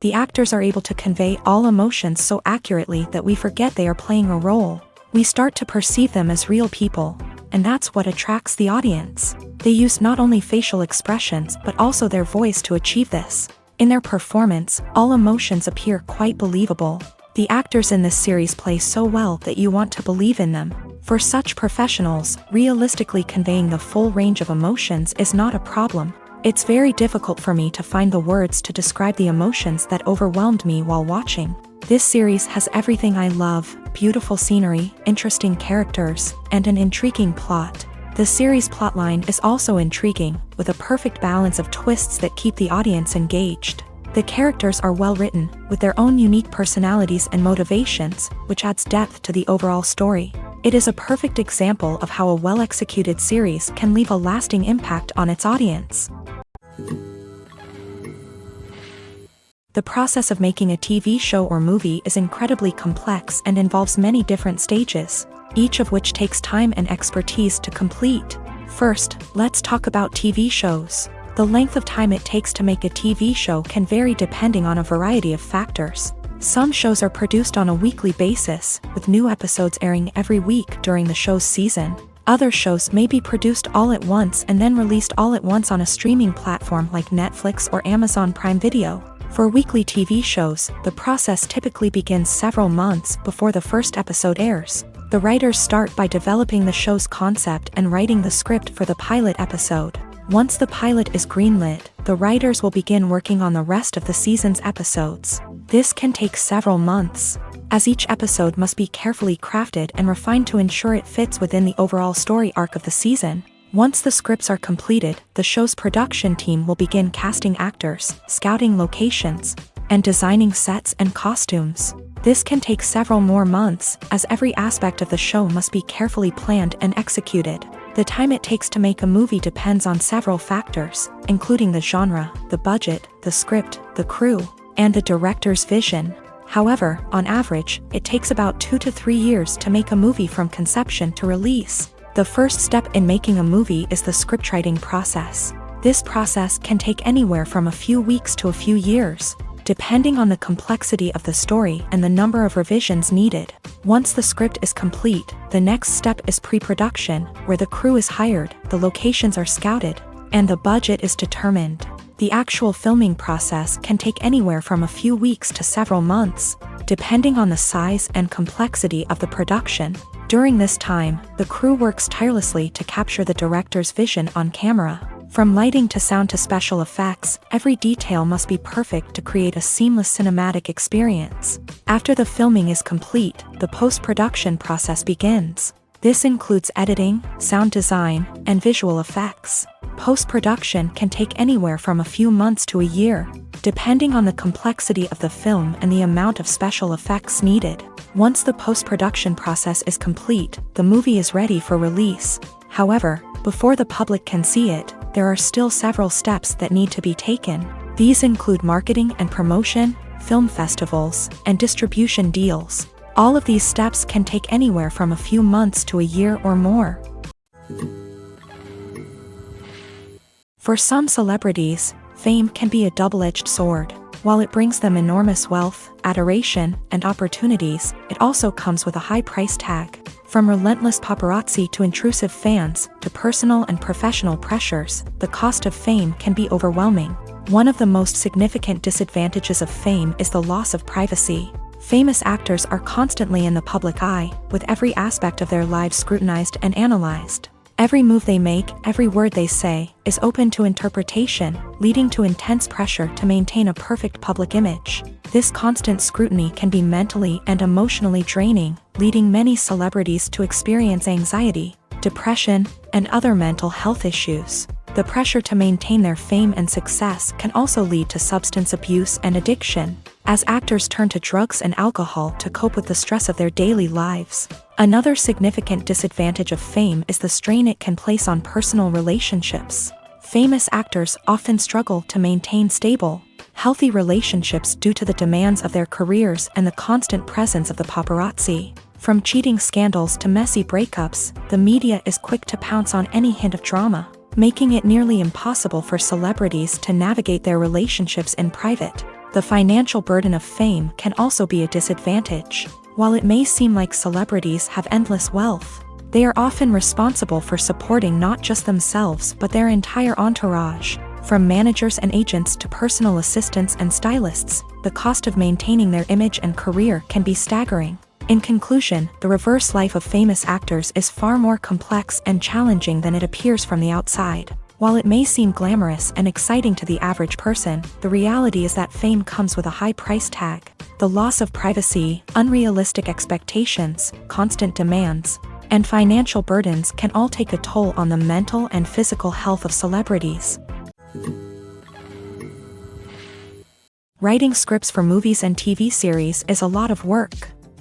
The actors are able to convey all emotions so accurately that we forget they are playing a role. We start to perceive them as real people, and that's what attracts the audience. They use not only facial expressions but also their voice to achieve this. In their performance, all emotions appear quite believable. The actors in this series play so well that you want to believe in them. For such professionals, realistically conveying the full range of emotions is not a problem. It's very difficult for me to find the words to describe the emotions that overwhelmed me while watching. This series has everything I love: beautiful scenery, interesting characters, and an intriguing plot. The series' plotline is also intriguing, with a perfect balance of twists that keep the audience engaged. The characters are well written, with their own unique personalities and motivations, which adds depth to the overall story. It is a perfect example of how a well-executed series can leave a lasting impact on its audience. The process of making a TV show or movie is incredibly complex and involves many different stages, each of which takes time and expertise to complete. First, let's talk about TV shows. The length of time it takes to make a TV show can vary depending on a variety of factors. Some shows are produced on a weekly basis, with new episodes airing every week during the show's season. Other shows may be produced all at once and then released all at once on a streaming platform like Netflix or Amazon Prime Video. For weekly TV shows, the process typically begins several months before the first episode airs. The writers start by developing the show's concept and writing the script for the pilot episode. Once the pilot is greenlit, the writers will begin working on the rest of the season's episodes. This can take several months, as each episode must be carefully crafted and refined to ensure it fits within the overall story arc of the season. Once the scripts are completed, the show's production team will begin casting actors, scouting locations, and designing sets and costumes. This can take several more months, as every aspect of the show must be carefully planned and executed. The time it takes to make a movie depends on several factors, including the genre, the budget, the script, the crew, and the director's vision. However, on average, it takes about 2 to 3 years to make a movie from conception to release. The first step in making a movie is the scriptwriting process. This process can take anywhere from a few weeks to a few years, depending on the complexity of the story and the number of revisions needed. Once the script is complete, the next step is pre-production, where the crew is hired, the locations are scouted, and the budget is determined. The actual filming process can take anywhere from a few weeks to several months, depending on the size and complexity of the production. During this time, the crew works tirelessly to capture the director's vision on camera. From lighting to sound to special effects, every detail must be perfect to create a seamless cinematic experience. After the filming is complete, the post-production process begins. This includes editing, sound design, and visual effects. Post-production can take anywhere from a few months to a year, depending on the complexity of the film and the amount of special effects needed. Once the post-production process is complete, the movie is ready for release. However, before the public can see it, there are still several steps that need to be taken. These include marketing and promotion, film festivals, and distribution deals. All of these steps can take anywhere from a few months to a year or more. For some celebrities, fame can be a double-edged sword. While it brings them enormous wealth, adoration, and opportunities, it also comes with a high price tag. From relentless paparazzi to intrusive fans, to personal and professional pressures, the cost of fame can be overwhelming. One of the most significant disadvantages of fame is the loss of privacy. Famous actors are constantly in the public eye, with every aspect of their lives scrutinized and analyzed. Every move they make, every word they say, is open to interpretation, leading to intense pressure to maintain a perfect public image. This constant scrutiny can be mentally and emotionally draining, leading many celebrities to experience anxiety, depression, and other mental health issues. The pressure to maintain their fame and success can also lead to substance abuse and addiction, as actors turn to drugs and alcohol to cope with the stress of their daily lives. Another significant disadvantage of fame is the strain it can place on personal relationships. Famous actors often struggle to maintain stable, healthy relationships due to the demands of their careers and the constant presence of the paparazzi. From cheating scandals to messy breakups, the media is quick to pounce on any hint of drama, making it nearly impossible for celebrities to navigate their relationships in private. The financial burden of fame can also be a disadvantage. While it may seem like celebrities have endless wealth, they are often responsible for supporting not just themselves but their entire entourage. From managers and agents to personal assistants and stylists, the cost of maintaining their image and career can be staggering. In conclusion, the reverse life of famous actors is far more complex and challenging than it appears from the outside. While it may seem glamorous and exciting to the average person, the reality is that fame comes with a high price tag. The loss of privacy, unrealistic expectations, constant demands, and financial burdens can all take a toll on the mental and physical health of celebrities. Writing scripts for movies and TV series is a lot of work.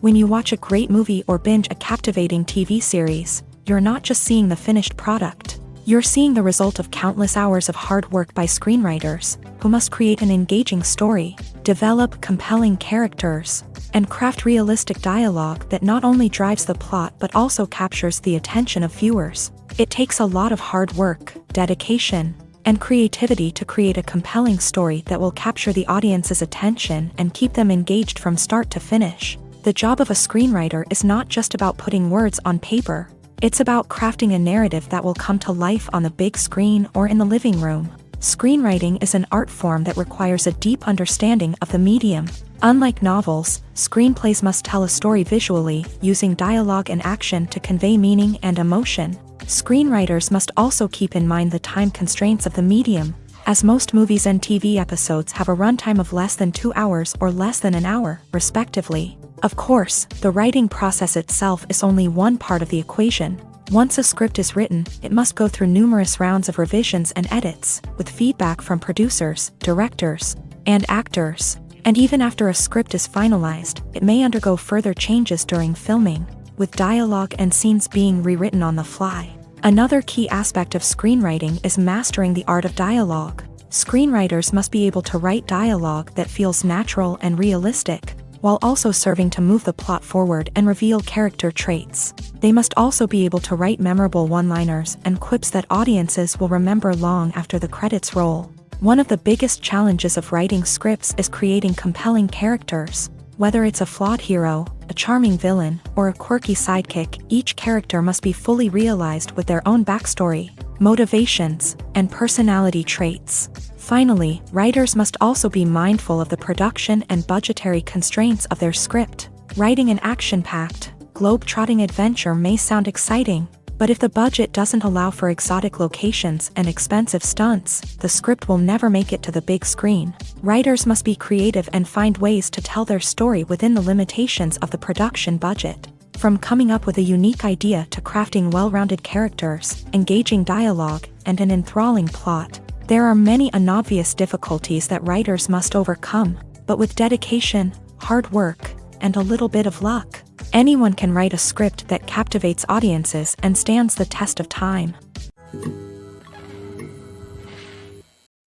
When you watch a great movie or binge a captivating TV series, you're not just seeing the finished product. You're seeing the result of countless hours of hard work by screenwriters, who must create an engaging story, develop compelling characters, and craft realistic dialogue that not only drives the plot but also captures the attention of viewers. It takes a lot of hard work, dedication, and creativity to create a compelling story that will capture the audience's attention and keep them engaged from start to finish. The job of a screenwriter is not just about putting words on paper. It's about crafting a narrative that will come to life on the big screen or in the living room. Screenwriting is an art form that requires a deep understanding of the medium. Unlike novels, screenplays must tell a story visually, using dialogue and action to convey meaning and emotion. Screenwriters must also keep in mind the time constraints of the medium, as most movies and TV episodes have a runtime of less than 2 hours or less than an hour, respectively. Of course, the writing process itself is only one part of the equation. Once a script is written, it must go through numerous rounds of revisions and edits, with feedback from producers, directors, and actors. And even after a script is finalized, it may undergo further changes during filming, with dialogue and scenes being rewritten on the fly. Another key aspect of screenwriting is mastering the art of dialogue. Screenwriters must be able to write dialogue that feels natural and realistic, while also serving to move the plot forward and reveal character traits. They must also be able to write memorable one-liners and quips that audiences will remember long after the credits roll. One of the biggest challenges of writing scripts is creating compelling characters. Whether it's a flawed hero, a charming villain, or a quirky sidekick, each character must be fully realized with their own backstory, motivations, and personality traits. Finally, writers must also be mindful of the production and budgetary constraints of their script. Writing an action-packed, globe-trotting adventure may sound exciting, but if the budget doesn't allow for exotic locations and expensive stunts, the script will never make it to the big screen. Writers must be creative and find ways to tell their story within the limitations of the production budget. From coming up with a unique idea to crafting well-rounded characters, engaging dialogue, and an enthralling plot, there are many unobvious difficulties that writers must overcome, but with dedication, hard work, and a little bit of luck, anyone can write a script that captivates audiences and stands the test of time.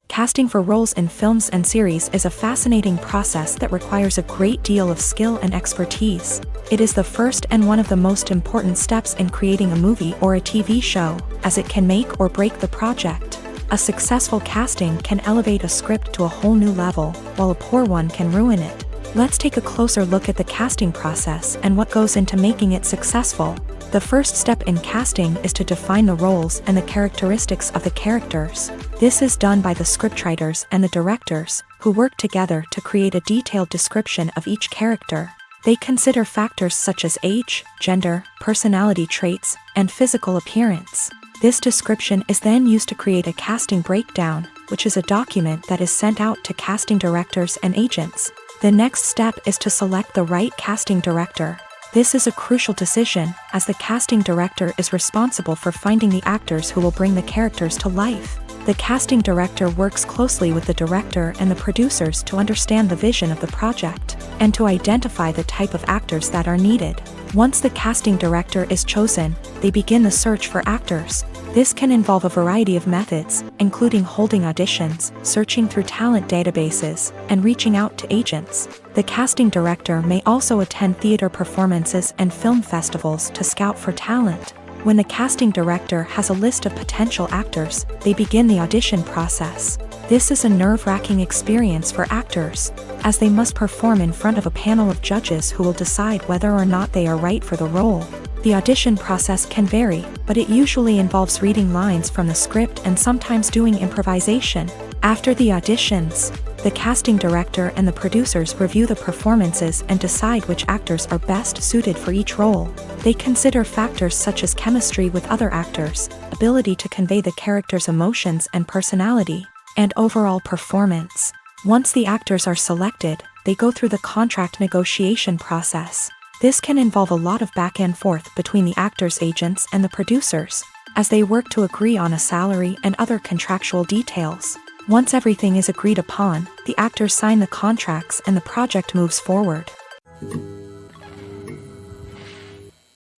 Casting for roles in films and series is a fascinating process that requires a great deal of skill and expertise. It is the first and one of the most important steps in creating a movie or a TV show, as it can make or break the project. A successful casting can elevate a script to a whole new level, while a poor one can ruin it. Let's take a closer look at the casting process and what goes into making it successful. The first step in casting is to define the roles and the characteristics of the characters. This is done by the scriptwriters and the directors, who work together to create a detailed description of each character. They consider factors such as age, gender, personality traits, and physical appearance. This description is then used to create a casting breakdown, which is a document that is sent out to casting directors and agents. The next step is to select the right casting director. This is a crucial decision, as the casting director is responsible for finding the actors who will bring the characters to life. The casting director works closely with the director and the producers to understand the vision of the project, and to identify the type of actors that are needed. Once the casting director is chosen, they begin the search for actors. This can involve a variety of methods, including holding auditions, searching through talent databases, and reaching out to agents. The casting director may also attend theater performances and film festivals to scout for talent. When the casting director has a list of potential actors, they begin the audition process. This is a nerve-wracking experience for actors, as they must perform in front of a panel of judges who will decide whether or not they are right for the role. The audition process can vary, but it usually involves reading lines from the script and sometimes doing improvisation. After the auditions, the casting director and the producers review the performances and decide which actors are best suited for each role. They consider factors such as chemistry with other actors, ability to convey the character's emotions and personality, and overall performance. Once the actors are selected, they go through the contract negotiation process. This can involve a lot of back and forth between the actors' agents and the producers, as they work to agree on a salary and other contractual details. Once everything is agreed upon, the actors sign the contracts and the project moves forward.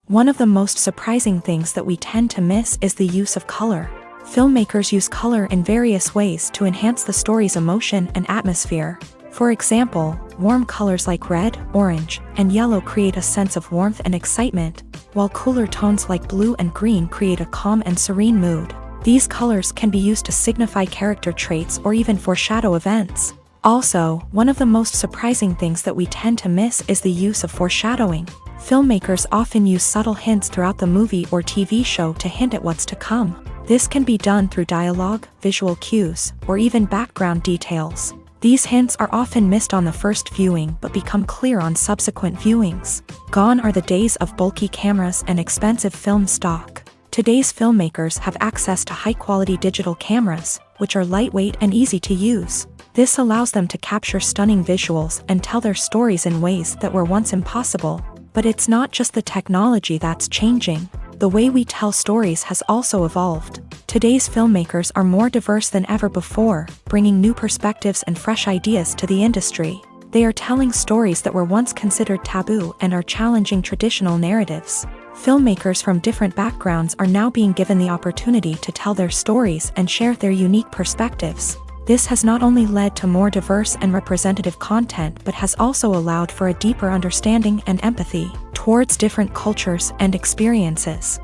One of the most surprising things that we tend to miss is the use of color. Filmmakers use color in various ways to enhance the story's emotion and atmosphere. For example, warm colors like red, orange, and yellow create a sense of warmth and excitement, while cooler tones like blue and green create a calm and serene mood. These colors can be used to signify character traits or even foreshadow events. Also, one of the most surprising things that we tend to miss is the use of foreshadowing. Filmmakers often use subtle hints throughout the movie or TV show to hint at what's to come. This can be done through dialogue, visual cues, or even background details. These hints are often missed on the first viewing but become clear on subsequent viewings. Gone are the days of bulky cameras and expensive film stock. Today's filmmakers have access to high-quality digital cameras, which are lightweight and easy to use. This allows them to capture stunning visuals and tell their stories in ways that were once impossible. But it's not just the technology that's changing. The way we tell stories has also evolved. Today's filmmakers are more diverse than ever before, bringing new perspectives and fresh ideas to the industry. They are telling stories that were once considered taboo and are challenging traditional narratives. Filmmakers from different backgrounds are now being given the opportunity to tell their stories and share their unique perspectives. This has not only led to more diverse and representative content but has also allowed for a deeper understanding and empathy towards different cultures and experiences.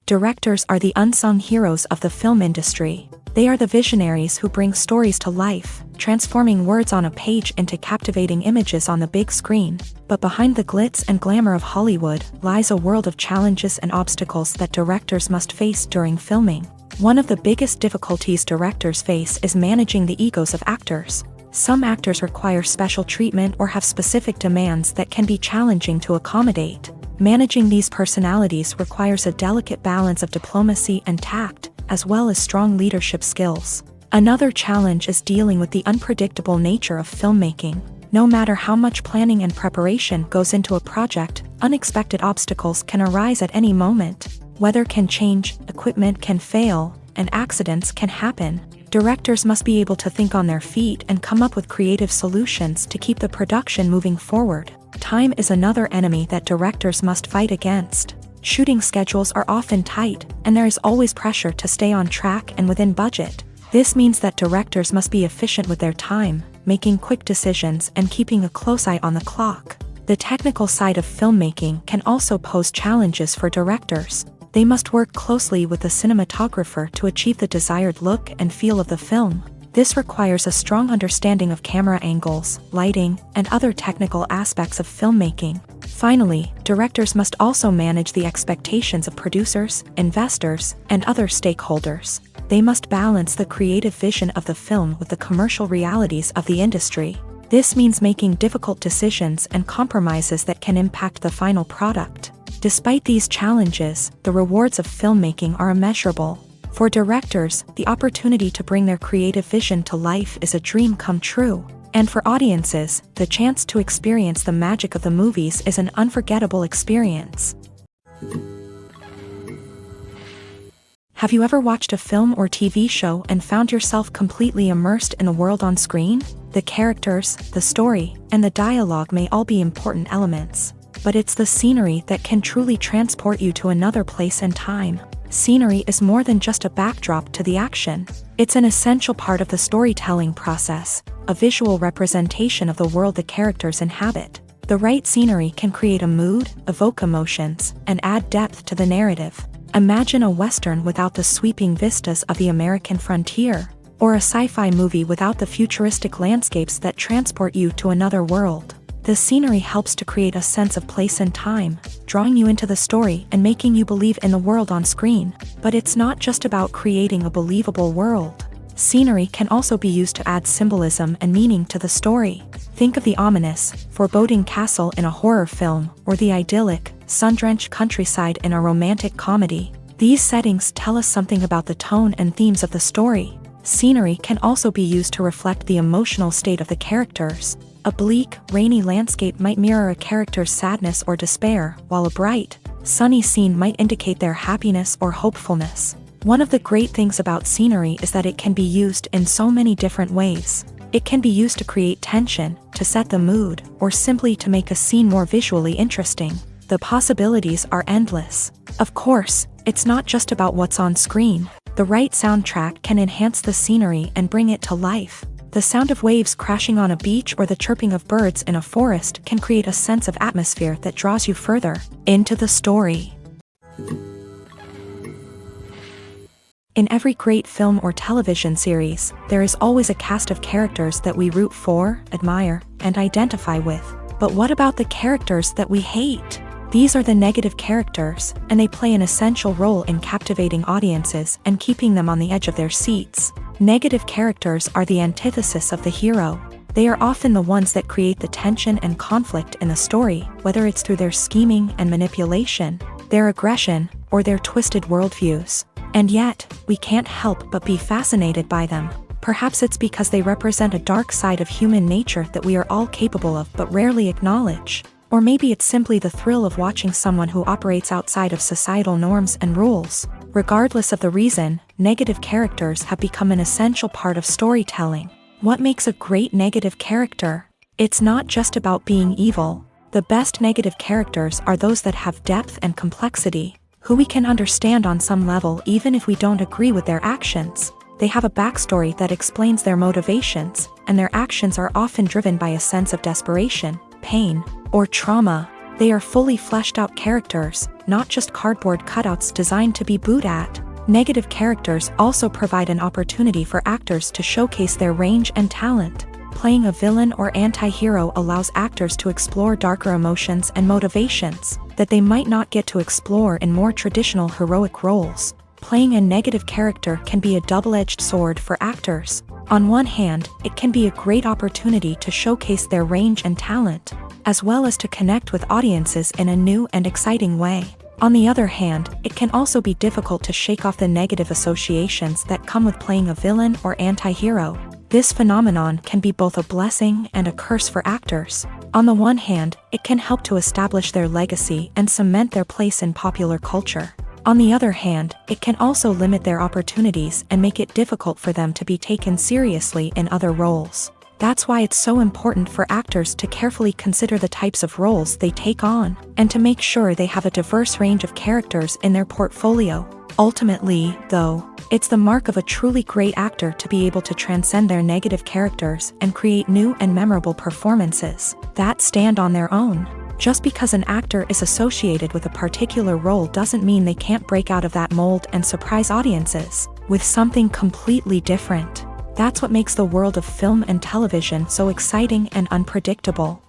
Directors are the unsung heroes of the film industry. They are the visionaries who bring stories to life, transforming words on a page into captivating images on the big screen. But behind the glitz and glamour of Hollywood lies a world of challenges and obstacles that directors must face during filming. One of the biggest difficulties directors face is managing the egos of actors. Some actors require special treatment or have specific demands that can be challenging to accommodate. Managing these personalities requires a delicate balance of diplomacy and tact, as well as strong leadership skills. Another challenge is dealing with the unpredictable nature of filmmaking. No matter how much planning and preparation goes into a project, unexpected obstacles can arise at any moment. Weather can change, equipment can fail, and accidents can happen. Directors must be able to think on their feet and come up with creative solutions to keep the production moving forward. Time is another enemy that directors must fight against. Shooting schedules are often tight, and there is always pressure to stay on track and within budget. This means that directors must be efficient with their time, making quick decisions and keeping a close eye on the clock. The technical side of filmmaking can also pose challenges for directors. They must work closely with the cinematographer to achieve the desired look and feel of the film. This requires a strong understanding of camera angles, lighting, and other technical aspects of filmmaking. Finally, directors must also manage the expectations of producers, investors, and other stakeholders. They must balance the creative vision of the film with the commercial realities of the industry. This means making difficult decisions and compromises that can impact the final product. Despite these challenges, the rewards of filmmaking are immeasurable. For directors, the opportunity to bring their creative vision to life is a dream come true. And for audiences, the chance to experience the magic of the movies is an unforgettable experience. Have you ever watched a film or TV show and found yourself completely immersed in the world on screen? The characters, the story, and the dialogue may all be important elements. But it's the scenery that can truly transport you to another place and time. Scenery is more than just a backdrop to the action. It's an essential part of the storytelling process, a visual representation of the world the characters inhabit. The right scenery can create a mood, evoke emotions, and add depth to the narrative. Imagine a Western without the sweeping vistas of the American frontier, or a sci-fi movie without the futuristic landscapes that transport you to another world. The scenery helps to create a sense of place and time, drawing you into the story and making you believe in the world on screen. But it's not just about creating a believable world. Scenery can also be used to add symbolism and meaning to the story. Think of the ominous, foreboding castle in a horror film, or the idyllic, sun-drenched countryside in a romantic comedy. These settings tell us something about the tone and themes of the story. Scenery can also be used to reflect the emotional state of the characters. A bleak, rainy landscape might mirror a character's sadness or despair, while a bright, sunny scene might indicate their happiness or hopefulness. One of the great things about scenery is that it can be used in so many different ways. It can be used to create tension, to set the mood, or simply to make a scene more visually interesting. The possibilities are endless. Of course, it's not just about what's on screen. The right soundtrack can enhance the scenery and bring it to life. The sound of waves crashing on a beach or the chirping of birds in a forest can create a sense of atmosphere that draws you further into the story. In every great film or television series, there is always a cast of characters that we root for, admire, and identify with. But what about the characters that we hate? These are the negative characters, and they play an essential role in captivating audiences and keeping them on the edge of their seats. Negative characters are the antithesis of the hero. They are often the ones that create the tension and conflict in the story, whether it's through their scheming and manipulation, their aggression, or their twisted worldviews. And yet, we can't help but be fascinated by them. Perhaps it's because they represent a dark side of human nature that we are all capable of but rarely acknowledge. Or maybe it's simply the thrill of watching someone who operates outside of societal norms and rules. Regardless of the reason, negative characters have become an essential part of storytelling. What makes a great negative character? It's not just about being evil. The best negative characters are those that have depth and complexity, who we can understand on some level even if we don't agree with their actions. They have a backstory that explains their motivations, and their actions are often driven by a sense of desperation, pain, or trauma. They are fully fleshed out characters, not just cardboard cutouts designed to be booed at. Negative characters also provide an opportunity for actors to showcase their range and talent. Playing a villain or anti-hero allows actors to explore darker emotions and motivations that they might not get to explore in more traditional heroic roles. Playing a negative character can be a double-edged sword for actors. On one hand, it can be a great opportunity to showcase their range and talent, as well as to connect with audiences in a new and exciting way. On the other hand, it can also be difficult to shake off the negative associations that come with playing a villain or anti-hero. This phenomenon can be both a blessing and a curse for actors. On the one hand, it can help to establish their legacy and cement their place in popular culture. On the other hand, it can also limit their opportunities and make it difficult for them to be taken seriously in other roles. That's why it's so important for actors to carefully consider the types of roles they take on, and to make sure they have a diverse range of characters in their portfolio. Ultimately, though, it's the mark of a truly great actor to be able to transcend their negative characters and create new and memorable performances that stand on their own. Just because an actor is associated with a particular role doesn't mean they can't break out of that mold and surprise audiences with something completely different. That's what makes the world of film and television so exciting and unpredictable.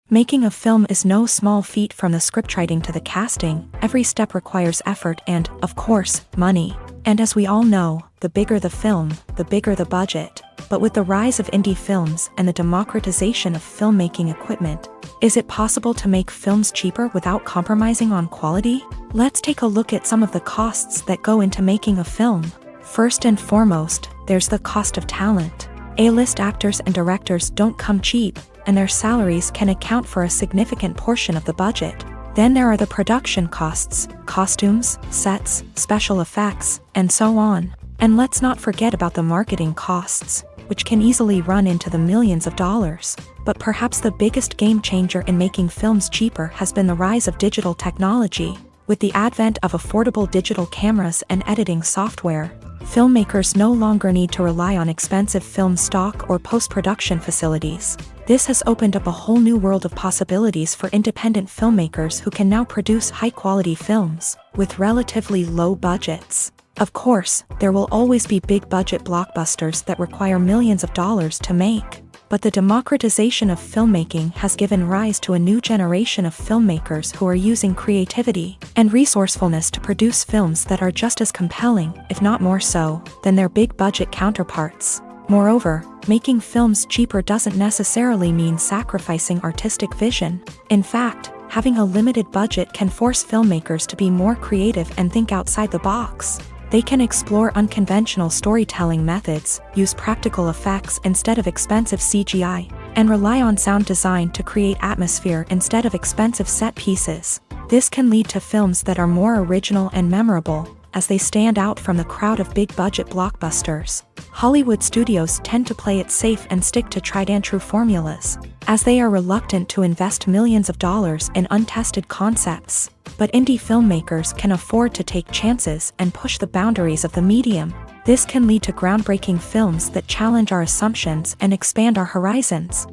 Making a film is no small feat. From the scriptwriting to the casting, every step requires effort and, of course, money. And as we all know, the bigger the film, the bigger the budget. But with the rise of indie films and the democratization of filmmaking equipment, is it possible to make films cheaper without compromising on quality? Let's take a look at some of the costs that go into making a film. First and foremost, there's the cost of talent. A-list actors and directors don't come cheap, and their salaries can account for a significant portion of the budget. Then there are the production costs, costumes, sets, special effects, and so on. And let's not forget about the marketing costs, which can easily run into the millions of dollars. But perhaps the biggest game changer in making films cheaper has been the rise of digital technology. With the advent of affordable digital cameras and editing software, filmmakers no longer need to rely on expensive film stock or post-production facilities. This has opened up a whole new world of possibilities for independent filmmakers who can now produce high-quality films with relatively low budgets. Of course, there will always be big-budget blockbusters that require millions of dollars to make. But the democratization of filmmaking has given rise to a new generation of filmmakers who are using creativity and resourcefulness to produce films that are just as compelling, if not more so, than their big-budget counterparts. Moreover, making films cheaper doesn't necessarily mean sacrificing artistic vision. In fact, having a limited budget can force filmmakers to be more creative and think outside the box. They can explore unconventional storytelling methods, use practical effects instead of expensive CGI, and rely on sound design to create atmosphere instead of expensive set pieces. This can lead to films that are more original and memorable, as they stand out from the crowd of big-budget blockbusters. Hollywood studios tend to play it safe and stick to tried-and-true formulas, as they are reluctant to invest millions of dollars in untested concepts. But indie filmmakers can afford to take chances and push the boundaries of the medium. This can lead to groundbreaking films that challenge our assumptions and expand our horizons.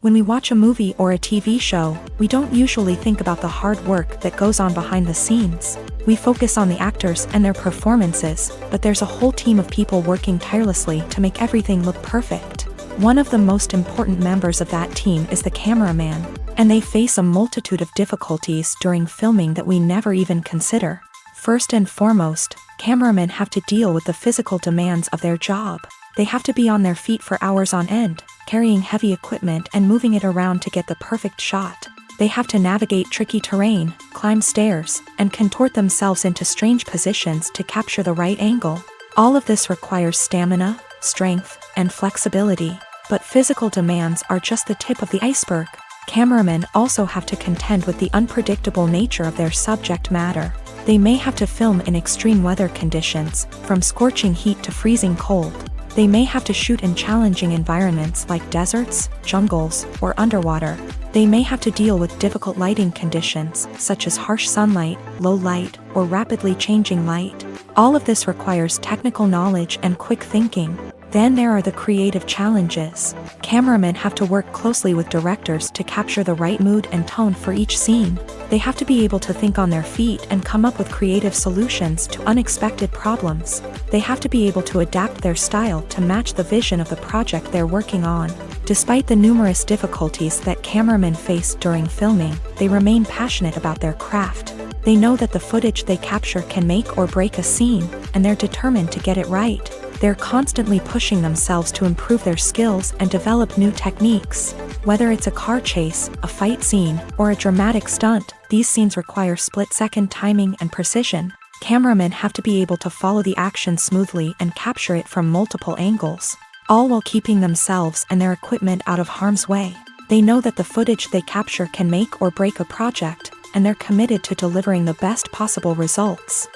When we watch a movie or a TV show, we don't usually think about the hard work that goes on behind the scenes. We focus on the actors and their performances, but there's a whole team of people working tirelessly to make everything look perfect. One of the most important members of that team is the cameraman, and they face a multitude of difficulties during filming that we never even consider. First and foremost, cameramen have to deal with the physical demands of their job. They have to be on their feet for hours on end, carrying heavy equipment and moving it around to get the perfect shot. They have to navigate tricky terrain, climb stairs, and contort themselves into strange positions to capture the right angle. All of this requires stamina, strength, and flexibility. But physical demands are just the tip of the iceberg. Cameramen also have to contend with the unpredictable nature of their subject matter. They may have to film in extreme weather conditions, from scorching heat to freezing cold. They may have to shoot in challenging environments like deserts, jungles, or underwater. They may have to deal with difficult lighting conditions, such as harsh sunlight, low light, or rapidly changing light. All of this requires technical knowledge and quick thinking. Then there are the creative challenges. Cameramen have to work closely with directors to capture the right mood and tone for each scene. They have to be able to think on their feet and come up with creative solutions to unexpected problems. They have to be able to adapt their style to match the vision of the project they're working on. Despite the numerous difficulties that cameramen face during filming, they remain passionate about their craft. They know that the footage they capture can make or break a scene, and they're determined to get it right. They're constantly pushing themselves to improve their skills and develop new techniques. Whether it's a car chase, a fight scene, or a dramatic stunt, these scenes require split-second timing and precision. Cameramen have to be able to follow the action smoothly and capture it from multiple angles, all while keeping themselves and their equipment out of harm's way. They know that the footage they capture can make or break a project, and they're committed to delivering the best possible results.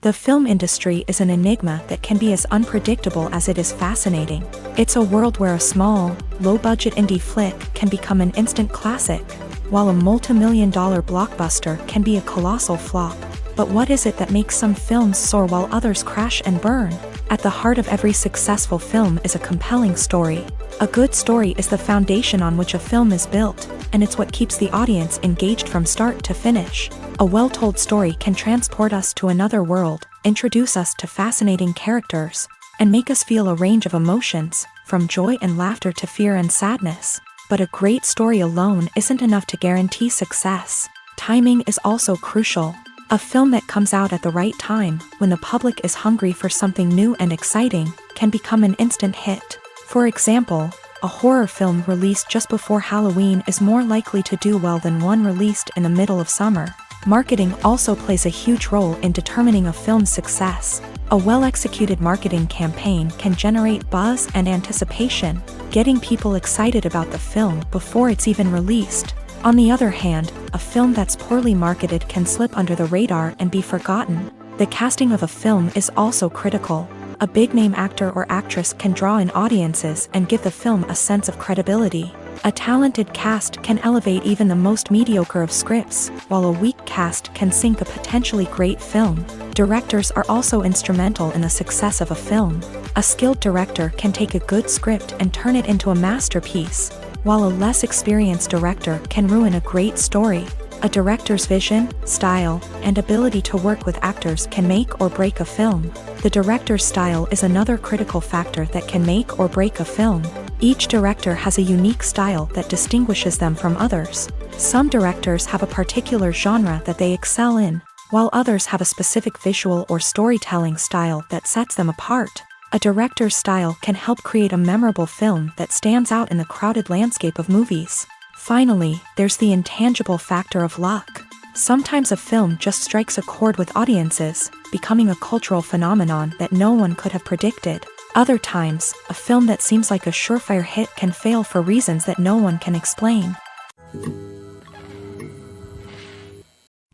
The film industry is an enigma that can be as unpredictable as it is fascinating. It's a world where a small, low-budget indie flick can become an instant classic, while a multi-million-dollar blockbuster can be a colossal flop. But what is it that makes some films soar while others crash and burn? At the heart of every successful film is a compelling story. A good story is the foundation on which a film is built, and it's what keeps the audience engaged from start to finish. A well-told story can transport us to another world, introduce us to fascinating characters, and make us feel a range of emotions, from joy and laughter to fear and sadness. But a great story alone isn't enough to guarantee success. Timing is also crucial. A film that comes out at the right time, when the public is hungry for something new and exciting, can become an instant hit. For example, a horror film released just before Halloween is more likely to do well than one released in the middle of summer. Marketing also plays a huge role in determining a film's success. A well-executed marketing campaign can generate buzz and anticipation, getting people excited about the film before it's even released. On the other hand, a film that's poorly marketed can slip under the radar and be forgotten. The casting of a film is also critical. A big-name actor or actress can draw in audiences and give the film a sense of credibility. A talented cast can elevate even the most mediocre of scripts, while a weak cast can sink a potentially great film. Directors are also instrumental in the success of a film. A skilled director can take a good script and turn it into a masterpiece, while a less experienced director can ruin a great story. A director's vision, style, and ability to work with actors can make or break a film. The director's style is another critical factor that can make or break a film. Each director has a unique style that distinguishes them from others. Some directors have a particular genre that they excel in, while others have a specific visual or storytelling style that sets them apart. A director's style can help create a memorable film that stands out in the crowded landscape of movies. Finally, there's the intangible factor of luck. Sometimes a film just strikes a chord with audiences, becoming a cultural phenomenon that no one could have predicted. Other times, a film that seems like a surefire hit can fail for reasons that no one can explain.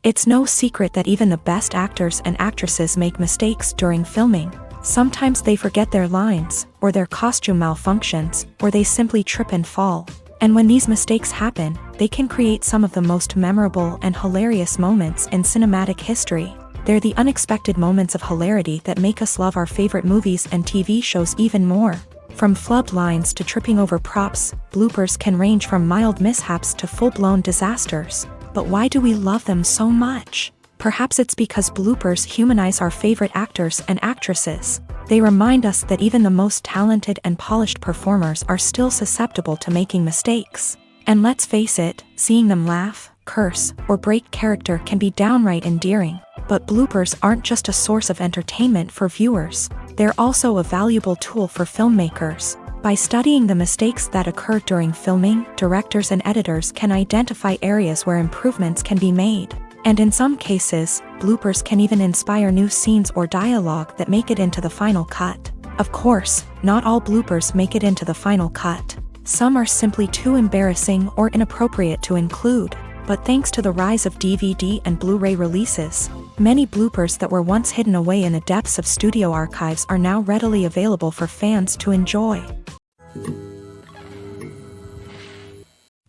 It's no secret that even the best actors and actresses make mistakes during filming. Sometimes they forget their lines, or their costume malfunctions, or they simply trip and fall. And when these mistakes happen, they can create some of the most memorable and hilarious moments in cinematic history. They're the unexpected moments of hilarity that make us love our favorite movies and TV shows even more. From flubbed lines to tripping over props, bloopers can range from mild mishaps to full-blown disasters. But why do we love them so much? Perhaps it's because bloopers humanize our favorite actors and actresses. They remind us that even the most talented and polished performers are still susceptible to making mistakes. And let's face it, seeing them laugh, curse, or break character can be downright endearing. But bloopers aren't just a source of entertainment for viewers. They're also a valuable tool for filmmakers. By studying the mistakes that occur during filming, directors and editors can identify areas where improvements can be made. And in some cases, bloopers can even inspire new scenes or dialogue that make it into the final cut. Of course, not all bloopers make it into the final cut. Some are simply too embarrassing or inappropriate to include. But thanks to the rise of DVD and Blu-ray releases, many bloopers that were once hidden away in the depths of studio archives are now readily available for fans to enjoy.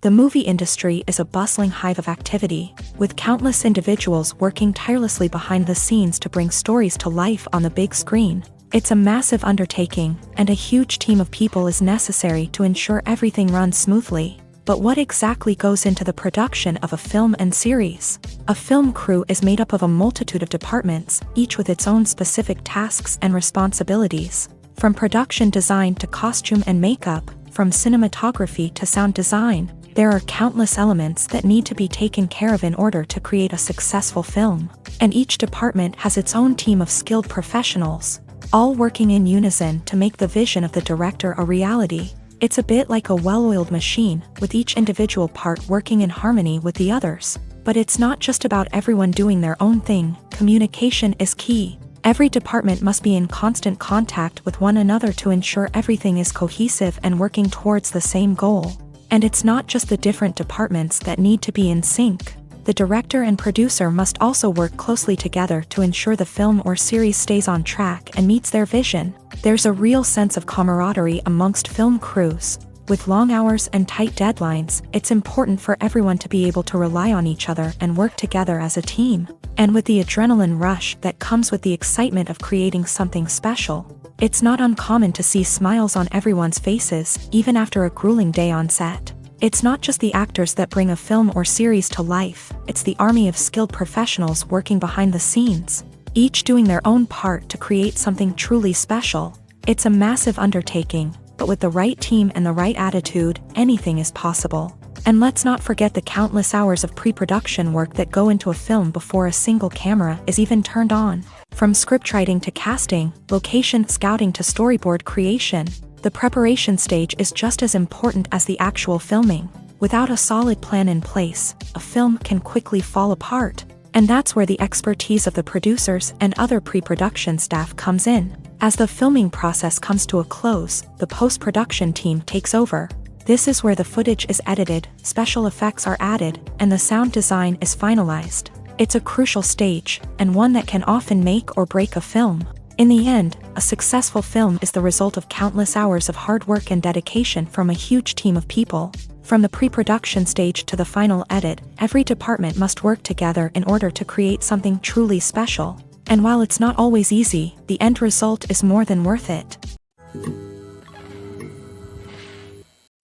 The movie industry is a bustling hive of activity, with countless individuals working tirelessly behind the scenes to bring stories to life on the big screen. It's a massive undertaking, and a huge team of people is necessary to ensure everything runs smoothly. But what exactly goes into the production of a film and series? A film crew is made up of a multitude of departments, each with its own specific tasks and responsibilities. From production design to costume and makeup, from cinematography to sound design, there are countless elements that need to be taken care of in order to create a successful film. And each department has its own team of skilled professionals, all working in unison to make the vision of the director a reality. It's a bit like a well-oiled machine, with each individual part working in harmony with the others. But it's not just about everyone doing their own thing. Communication is key. Every department must be in constant contact with one another to ensure everything is cohesive and working towards the same goal. And it's not just the different departments that need to be in sync. The director and producer must also work closely together to ensure the film or series stays on track and meets their vision. There's a real sense of camaraderie amongst film crews. With long hours and tight deadlines, it's important for everyone to be able to rely on each other and work together as a team. And with the adrenaline rush that comes with the excitement of creating something special, it's not uncommon to see smiles on everyone's faces, even after a grueling day on set. It's not just the actors that bring a film or series to life, it's the army of skilled professionals working behind the scenes, each doing their own part to create something truly special. It's a massive undertaking, but with the right team and the right attitude, anything is possible. And let's not forget the countless hours of pre-production work that go into a film before a single camera is even turned on. From scriptwriting to casting, location scouting to storyboard creation, the preparation stage is just as important as the actual filming. Without a solid plan in place, a film can quickly fall apart. And that's where the expertise of the producers and other pre-production staff comes in. As the filming process comes to a close, the post-production team takes over. This is where the footage is edited, special effects are added, and the sound design is finalized. It's a crucial stage, and one that can often make or break a film. In the end, a successful film is the result of countless hours of hard work and dedication from a huge team of people. From the pre-production stage to the final edit, every department must work together in order to create something truly special. And while it's not always easy, the end result is more than worth it.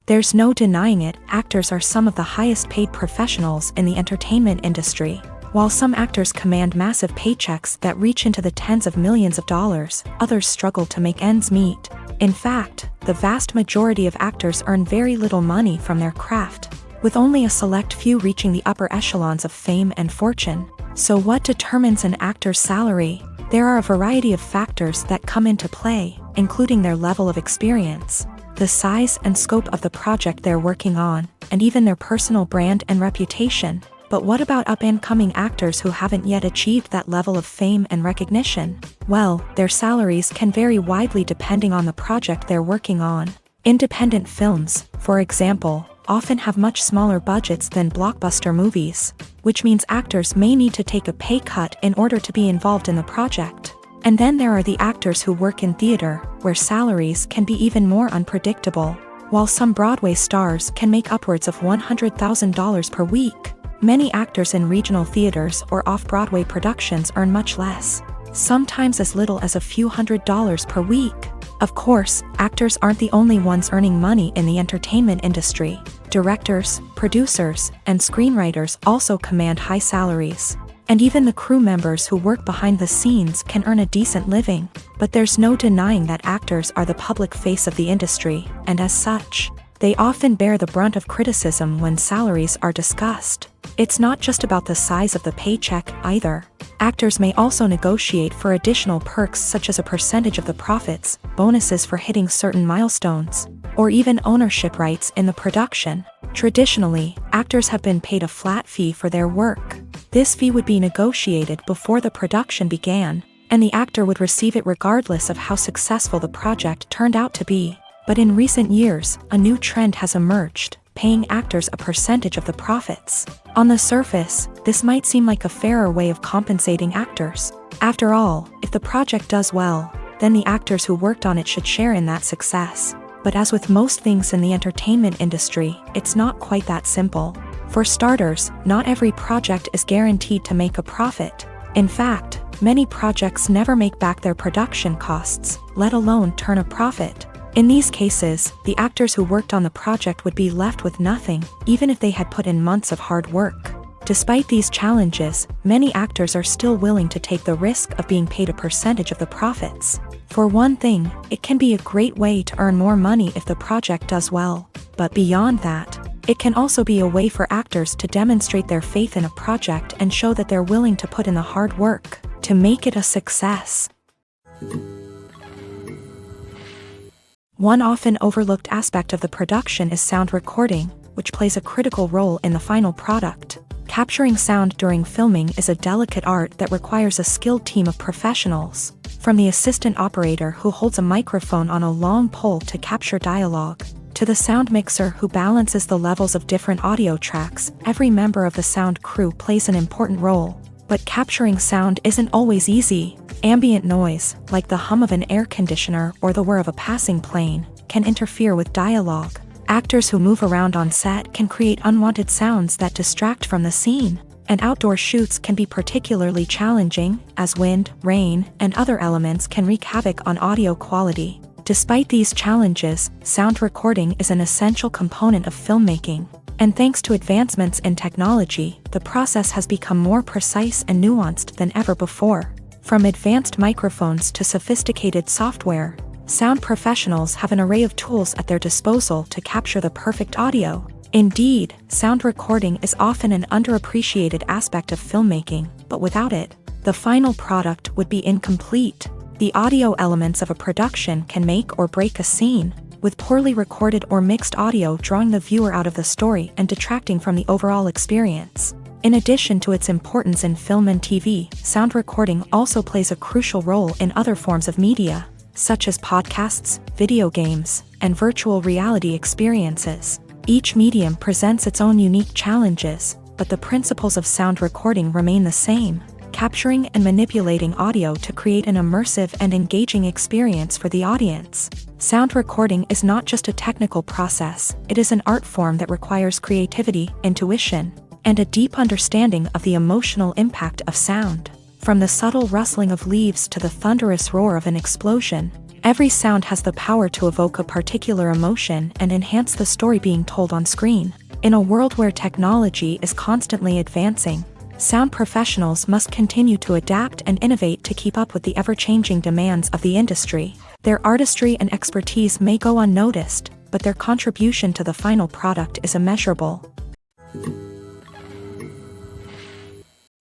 There's no denying it, actors are some of the highest paid professionals in the entertainment industry. While some actors command massive paychecks that reach into the tens of millions of dollars, others struggle to make ends meet. In fact, the vast majority of actors earn very little money from their craft, with only a select few reaching the upper echelons of fame and fortune. So what determines an actor's salary? There are a variety of factors that come into play, including their level of experience, the size and scope of the project they're working on, and even their personal brand and reputation. But what about up-and-coming actors who haven't yet achieved that level of fame and recognition? Well, their salaries can vary widely depending on the project they're working on. Independent films, for example, often have much smaller budgets than blockbuster movies, which means actors may need to take a pay cut in order to be involved in the project. And then there are the actors who work in theater, where salaries can be even more unpredictable. While some Broadway stars can make upwards of $100,000 per week, many actors in regional theaters or off-Broadway productions earn much less, sometimes as little as a few $100s per week. Of course, actors aren't the only ones earning money in the entertainment industry. Directors, producers, and screenwriters also command high salaries. And even the crew members who work behind the scenes can earn a decent living. But there's no denying that actors are the public face of the industry, and as such, they often bear the brunt of criticism when salaries are discussed. It's not just about the size of the paycheck, either. Actors may also negotiate for additional perks such as a percentage of the profits, bonuses for hitting certain milestones, or even ownership rights in the production. Traditionally, actors have been paid a flat fee for their work. This fee would be negotiated before the production began, and the actor would receive it regardless of how successful the project turned out to be. But in recent years, a new trend has emerged, paying actors a percentage of the profits. On the surface, this might seem like a fairer way of compensating actors. After all, if the project does well, then the actors who worked on it should share in that success. But as with most things in the entertainment industry, it's not quite that simple. For starters, not every project is guaranteed to make a profit. In fact, many projects never make back their production costs, let alone turn a profit. In these cases, the actors who worked on the project would be left with nothing, even if they had put in months of hard work. Despite these challenges, many actors are still willing to take the risk of being paid a percentage of the profits. For one thing, it can be a great way to earn more money if the project does well. But beyond that, it can also be a way for actors to demonstrate their faith in a project and show that they're willing to put in the hard work to make it a success. One often overlooked aspect of the production is sound recording, which plays a critical role in the final product. Capturing sound during filming is a delicate art that requires a skilled team of professionals. From the assistant operator who holds a microphone on a long pole to capture dialogue, to the sound mixer who balances the levels of different audio tracks, every member of the sound crew plays an important role. But capturing sound isn't always easy. Ambient noise, like the hum of an air conditioner or the whir of a passing plane, can interfere with dialogue. Actors who move around on set can create unwanted sounds that distract from the scene. And outdoor shoots can be particularly challenging, as wind, rain, and other elements can wreak havoc on audio quality. Despite these challenges, sound recording is an essential component of filmmaking. And thanks to advancements in technology, the process has become more precise and nuanced than ever before. From advanced microphones to sophisticated software, sound professionals have an array of tools at their disposal to capture the perfect audio. Indeed, sound recording is often an underappreciated aspect of filmmaking, but without it, the final product would be incomplete. The audio elements of a production can make or break a scene, with poorly recorded or mixed audio drawing the viewer out of the story and detracting from the overall experience. In addition to its importance in film and TV, sound recording also plays a crucial role in other forms of media, such as podcasts, video games, and virtual reality experiences. Each medium presents its own unique challenges, but the principles of sound recording remain the same. capturing and manipulating audio to create an immersive and engaging experience for the audience. Sound recording is not just a technical process, it is an art form that requires creativity, intuition, and a deep understanding of the emotional impact of sound. From the subtle rustling of leaves to the thunderous roar of an explosion, every sound has the power to evoke a particular emotion and enhance the story being told on screen. In a world where technology is constantly advancing, sound professionals must continue to adapt and innovate to keep up with the ever-changing demands of the industry. Their artistry and expertise may go unnoticed, but their contribution to the final product is immeasurable.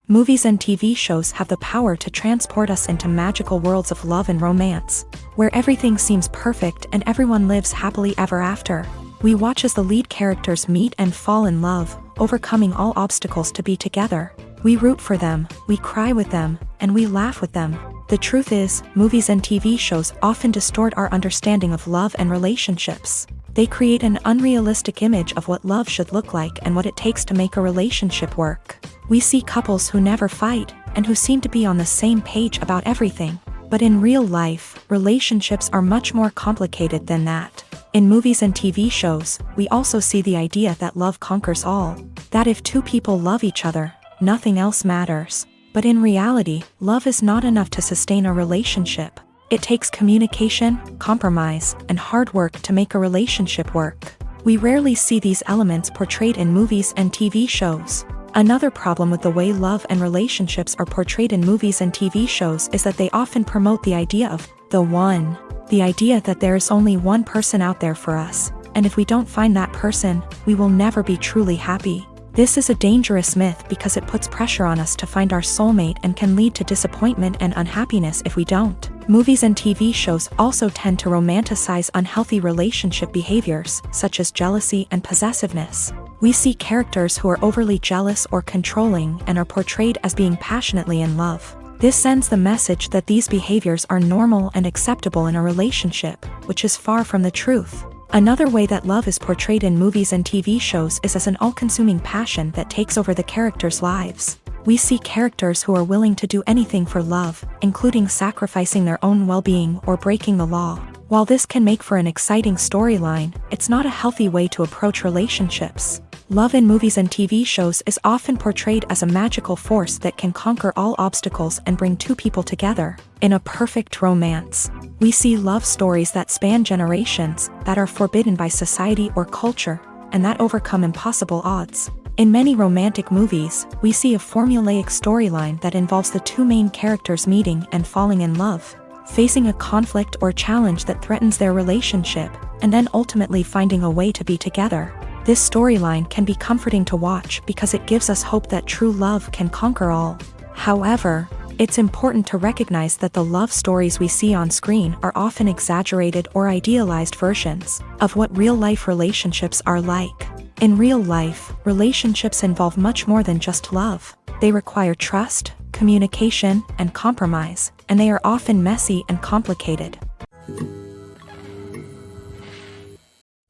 Movies and TV shows have the power to transport us into magical worlds of love and romance, where everything seems perfect and everyone lives happily ever after. We watch as the lead characters meet and fall in love, overcoming all obstacles to be together. We root for them, we cry with them, and we laugh with them. The truth is, movies and TV shows often distort our understanding of love and relationships. They create an unrealistic image of what love should look like and what it takes to make a relationship work. We see couples who never fight, and who seem to be on the same page about everything. But in real life, relationships are much more complicated than that. In movies and TV shows, we also see the idea that love conquers all. That if two people love each other, nothing else matters. But in reality, love is not enough to sustain a relationship. It takes communication, compromise, and hard work to make a relationship work. We rarely see these elements portrayed in movies and TV shows. Another problem with the way love and relationships are portrayed in movies and TV shows is that they often promote the idea of the one. The idea that there is only one person out there for us, and if we don't find that person, we will never be truly happy. This is a dangerous myth because it puts pressure on us to find our soulmate and can lead to disappointment and unhappiness if we don't. Movies and TV shows also tend to romanticize unhealthy relationship behaviors, such as jealousy and possessiveness. We see characters who are overly jealous or controlling and are portrayed as being passionately in love. This sends the message that these behaviors are normal and acceptable in a relationship, which is far from the truth. Another way that love is portrayed in movies and TV shows is as an all-consuming passion that takes over the characters' lives. We see characters who are willing to do anything for love, including sacrificing their own well-being or breaking the law. While this can make for an exciting storyline, it's not a healthy way to approach relationships. Love in movies and TV shows is often portrayed as a magical force that can conquer all obstacles and bring two people together. In a perfect romance, we see love stories that span generations, that are forbidden by society or culture, and that overcome impossible odds. In many romantic movies, we see a formulaic storyline that involves the two main characters meeting and falling in love, facing a conflict or challenge that threatens their relationship, and then ultimately finding a way to be together. This storyline can be comforting to watch because it gives us hope that true love can conquer all. However, it's important to recognize that the love stories we see on screen are often exaggerated or idealized versions of what real-life relationships are like. In real life, relationships involve much more than just love. They require trust, communication, and compromise, and they are often messy and complicated.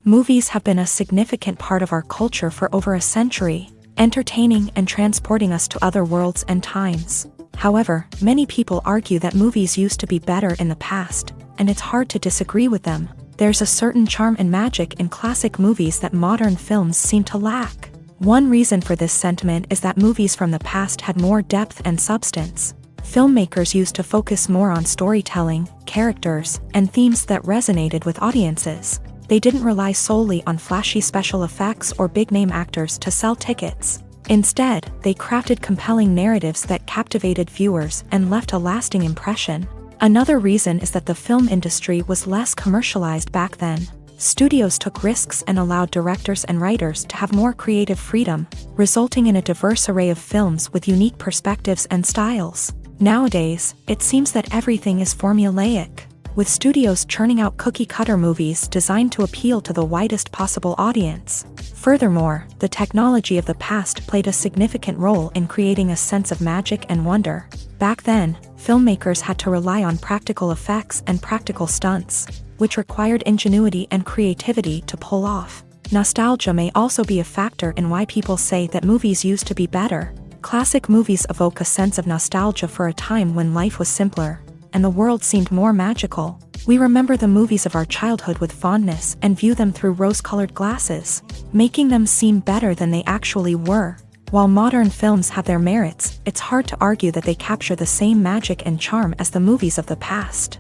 Movies have been a significant part of our culture for over a century, entertaining and transporting us to other worlds and times. However, many people argue that movies used to be better in the past, and it's hard to disagree with them. There's a certain charm and magic in classic movies that modern films seem to lack. One reason for this sentiment is that movies from the past had more depth and substance. Filmmakers used to focus more on storytelling, characters, and themes that resonated with audiences. They didn't rely solely on flashy special effects or big-name actors to sell tickets. Instead, they crafted compelling narratives that captivated viewers and left a lasting impression. Another reason is that the film industry was less commercialized back then. Studios took risks and allowed directors and writers to have more creative freedom, resulting in a diverse array of films with unique perspectives and styles. Nowadays, it seems that everything is formulaic, with studios churning out cookie-cutter movies designed to appeal to the widest possible audience. Furthermore, the technology of the past played a significant role in creating a sense of magic and wonder. Back then, filmmakers had to rely on practical effects and practical stunts, which required ingenuity and creativity to pull off. Nostalgia may also be a factor in why people say that movies used to be better. Classic movies evoke a sense of nostalgia for a time when life was simpler, and the world seemed more magical. We remember the movies of our childhood with fondness and view them through rose-colored glasses, making them seem better than they actually were. While modern films have their merits, it's hard to argue that they capture the same magic and charm as the movies of the past.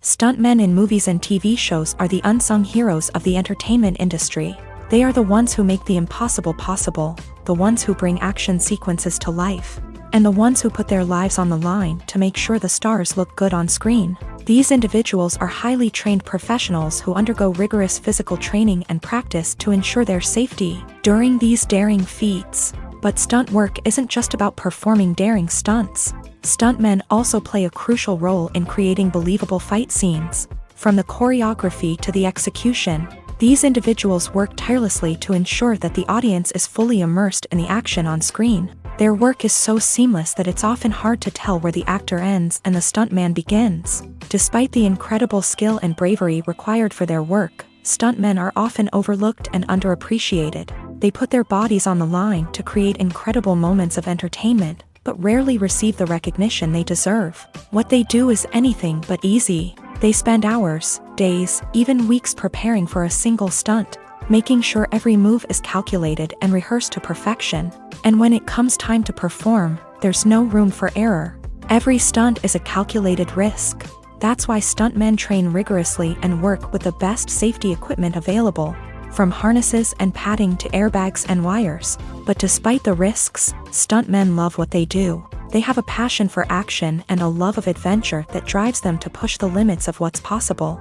Stuntmen in movies and TV shows are the unsung heroes of the entertainment industry. They are the ones who make the impossible possible, the ones who bring action sequences to life, and the ones who put their lives on the line to make sure the stars look good on screen. These individuals are highly trained professionals who undergo rigorous physical training and practice to ensure their safety during these daring feats. But stunt work isn't just about performing daring stunts. Stuntmen also play a crucial role in creating believable fight scenes. From the choreography to the execution, these individuals work tirelessly to ensure that the audience is fully immersed in the action on screen. Their work is so seamless that it's often hard to tell where the actor ends and the stuntman begins. Despite the incredible skill and bravery required for their work, stuntmen are often overlooked and underappreciated. They put their bodies on the line to create incredible moments of entertainment, but rarely receive the recognition they deserve. What they do is anything but easy. They spend hours, days, even weeks preparing for a single stunt, making sure every move is calculated and rehearsed to perfection. And when it comes time to perform, there's no room for error. Every stunt is a calculated risk. That's why stuntmen train rigorously and work with the best safety equipment available, from harnesses and padding to airbags and wires. But despite the risks, stuntmen love what they do. They have a passion for action and a love of adventure that drives them to push the limits of what's possible.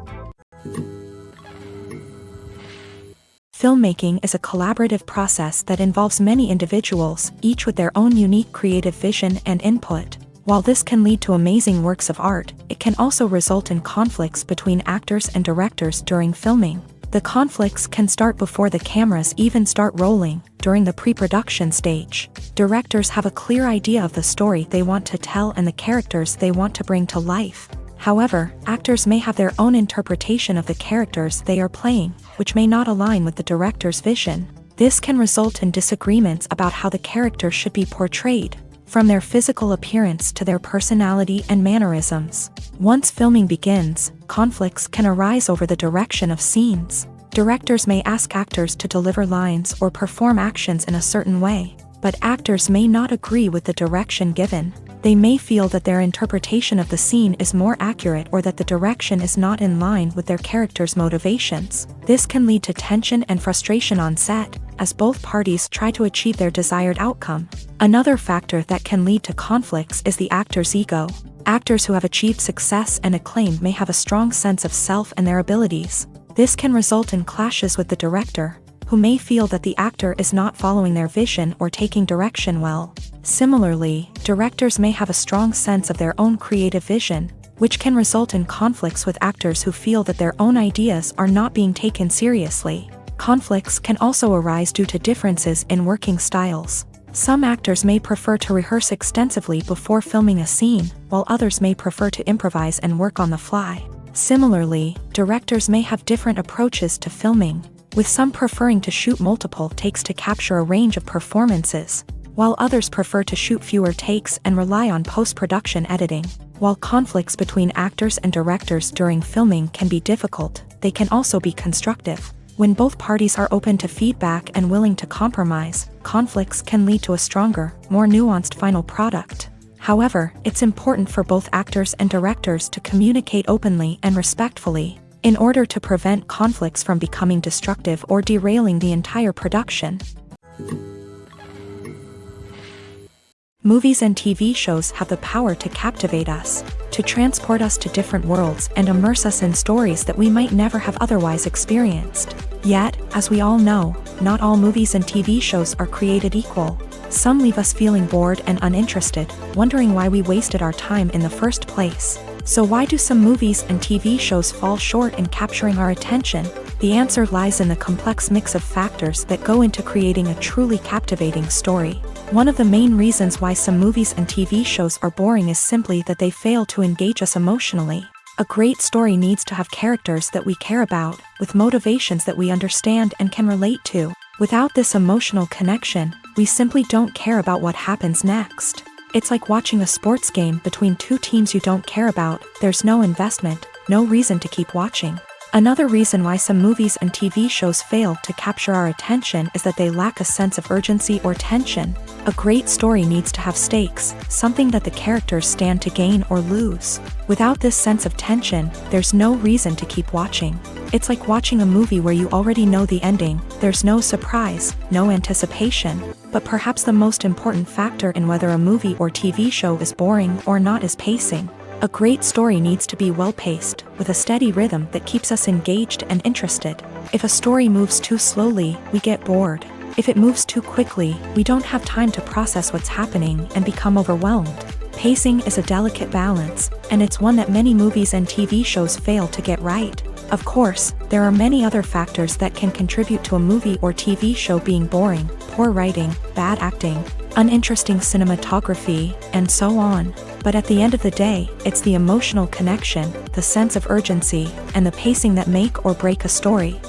Filmmaking is a collaborative process that involves many individuals, each with their own unique creative vision and input. While this can lead to amazing works of art, it can also result in conflicts between actors and directors during filming. The conflicts can start before the cameras even start rolling, during the pre-production stage. Directors have a clear idea of the story they want to tell and the characters they want to bring to life. However, actors may have their own interpretation of the characters they are playing, which may not align with the director's vision. This can result in disagreements about how the characters should be portrayed, from their physical appearance to their personality and mannerisms. Once filming begins, conflicts can arise over the direction of scenes. Directors may ask actors to deliver lines or perform actions in a certain way, but actors may not agree with the direction given. They may feel that their interpretation of the scene is more accurate or that the direction is not in line with their character's motivations. This can lead to tension and frustration on set, as both parties try to achieve their desired outcome. Another factor that can lead to conflicts is the actor's ego. Actors who have achieved success and acclaim may have a strong sense of self and their abilities. This can result in clashes with the director, who may feel that the actor is not following their vision or taking direction well. Similarly, directors may have a strong sense of their own creative vision, which can result in conflicts with actors who feel that their own ideas are not being taken seriously. Conflicts can also arise due to differences in working styles. Some actors may prefer to rehearse extensively before filming a scene, while others may prefer to improvise and work on the fly. Similarly, directors may have different approaches to filming, with some preferring to shoot multiple takes to capture a range of performances, while others prefer to shoot fewer takes and rely on post-production editing. While conflicts between actors and directors during filming can be difficult, they can also be constructive. When both parties are open to feedback and willing to compromise, conflicts can lead to a stronger, more nuanced final product. However, it's important for both actors and directors to communicate openly and respectfully, in order to prevent conflicts from becoming destructive or derailing the entire production. Movies and TV shows have the power to captivate us, to transport us to different worlds and immerse us in stories that we might never have otherwise experienced. Yet, as we all know, not all movies and TV shows are created equal. Some leave us feeling bored and uninterested, wondering why we wasted our time in the first place. So why do some movies and TV shows fall short in capturing our attention? The answer lies in the complex mix of factors that go into creating a truly captivating story. One of the main reasons why some movies and TV shows are boring is simply that they fail to engage us emotionally. A great story needs to have characters that we care about, with motivations that we understand and can relate to. Without this emotional connection, we simply don't care about what happens next. It's like watching a sports game between two teams you don't care about. There's no investment, no reason to keep watching. Another reason why some movies and TV shows fail to capture our attention is that they lack a sense of urgency or tension. A great story needs to have stakes, something that the characters stand to gain or lose. Without this sense of tension, there's no reason to keep watching. It's like watching a movie where you already know the ending. There's no surprise, no anticipation. But perhaps the most important factor in whether a movie or TV show is boring or not is pacing. A great story needs to be well-paced, with a steady rhythm that keeps us engaged and interested. If a story moves too slowly, we get bored. If it moves too quickly, we don't have time to process what's happening and become overwhelmed. Pacing is a delicate balance, and it's one that many movies and TV shows fail to get right. Of course, there are many other factors that can contribute to a movie or TV show being boring: poor writing, bad acting, uninteresting cinematography, and so on. But at the end of the day, it's the emotional connection, the sense of urgency, and the pacing that make or break a story.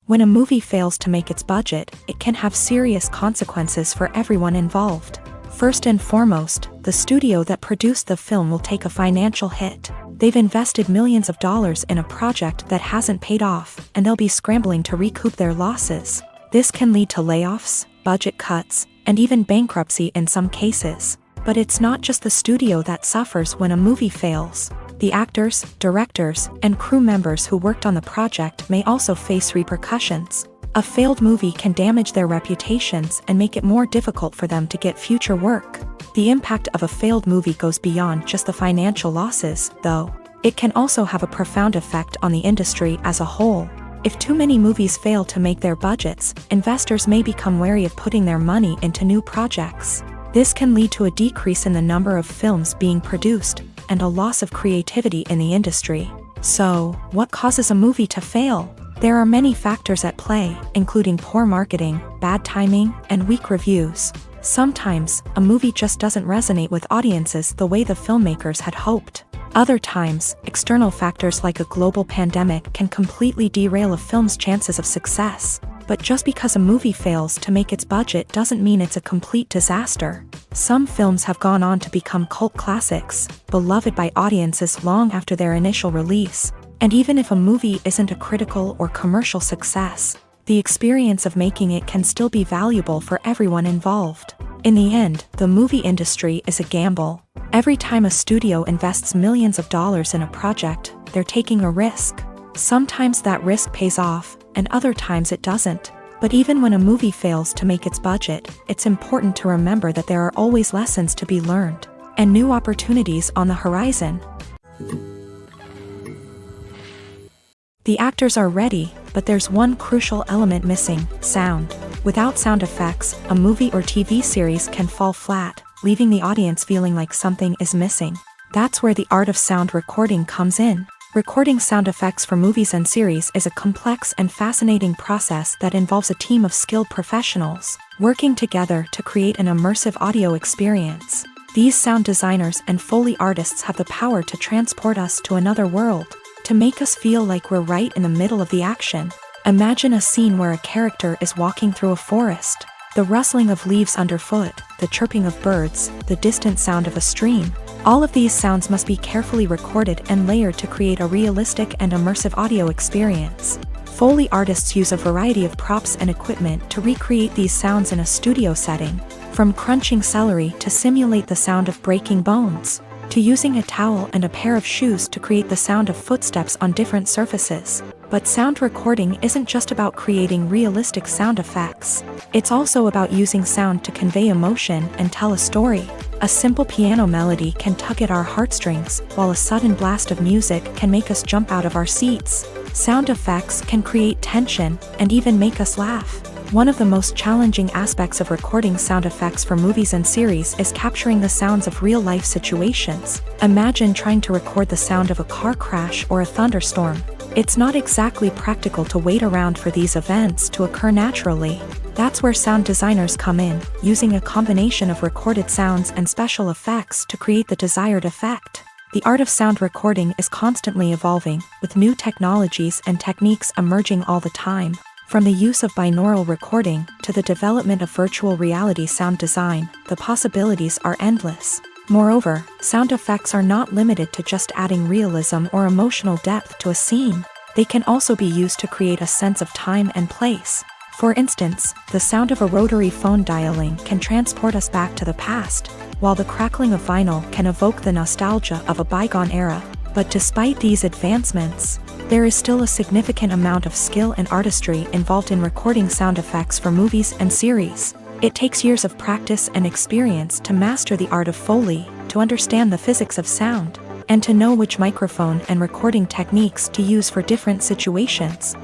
When a movie fails to make its budget, it can have serious consequences for everyone involved. First and foremost, the studio that produced the film will take a financial hit. They've invested millions of dollars in a project that hasn't paid off, and they'll be scrambling to recoup their losses. This can lead to layoffs, budget cuts, and even bankruptcy in some cases. But it's not just the studio that suffers when a movie fails. The actors, directors, and crew members who worked on the project may also face repercussions. A failed movie can damage their reputations and make it more difficult for them to get future work. The impact of a failed movie goes beyond just the financial losses, though. It can also have a profound effect on the industry as a whole. If too many movies fail to make their budgets, investors may become wary of putting their money into new projects. This can lead to a decrease in the number of films being produced, and a loss of creativity in the industry. So, what causes a movie to fail? There are many factors at play, including poor marketing, bad timing, and weak reviews. Sometimes, a movie just doesn't resonate with audiences the way the filmmakers had hoped. Other times, external factors like a global pandemic can completely derail a film's chances of success. But just because a movie fails to make its budget doesn't mean it's a complete disaster. Some films have gone on to become cult classics, beloved by audiences long after their initial release. And even if a movie isn't a critical or commercial success, the experience of making it can still be valuable for everyone involved. In the end, the movie industry is a gamble. Every time a studio invests millions of dollars in a project, they're taking a risk. Sometimes that risk pays off, and other times it doesn't. But even when a movie fails to make its budget, it's important to remember that there are always lessons to be learned, and new opportunities on the horizon. The actors are ready, but there's one crucial element missing: sound. Without sound effects, a movie or TV series can fall flat, leaving the audience feeling like something is missing. That's where the art of sound recording comes in. Recording sound effects for movies and series is a complex and fascinating process that involves a team of skilled professionals working together to create an immersive audio experience. These sound designers and Foley artists have the power to transport us to another world, to make us feel like we're right in the middle of the action. Imagine a scene where a character is walking through a forest. The rustling of leaves underfoot, the chirping of birds, the distant sound of a stream. All of these sounds must be carefully recorded and layered to create a realistic and immersive audio experience. Foley artists use a variety of props and equipment to recreate these sounds in a studio setting, from crunching celery to simulate the sound of breaking bones, to using a towel and a pair of shoes to create the sound of footsteps on different surfaces. But sound recording isn't just about creating realistic sound effects. It's also about using sound to convey emotion and tell a story. A simple piano melody can tug at our heartstrings, while a sudden blast of music can make us jump out of our seats. Sound effects can create tension and even make us laugh. One of the most challenging aspects of recording sound effects for movies and series is capturing the sounds of real-life situations. Imagine trying to record the sound of a car crash or a thunderstorm. It's not exactly practical to wait around for these events to occur naturally. That's where sound designers come in, using a combination of recorded sounds and special effects to create the desired effect. The art of sound recording is constantly evolving, with new technologies and techniques emerging all the time. From the use of binaural recording to the development of virtual reality sound design, the possibilities are endless. Moreover, sound effects are not limited to just adding realism or emotional depth to a scene. They can also be used to create a sense of time and place. For instance, the sound of a rotary phone dialing can transport us back to the past, while the crackling of vinyl can evoke the nostalgia of a bygone era. But despite these advancements, there is still a significant amount of skill and artistry involved in recording sound effects for movies and series. It takes years of practice and experience to master the art of Foley, to understand the physics of sound, and to know which microphone and recording techniques to use for different situations.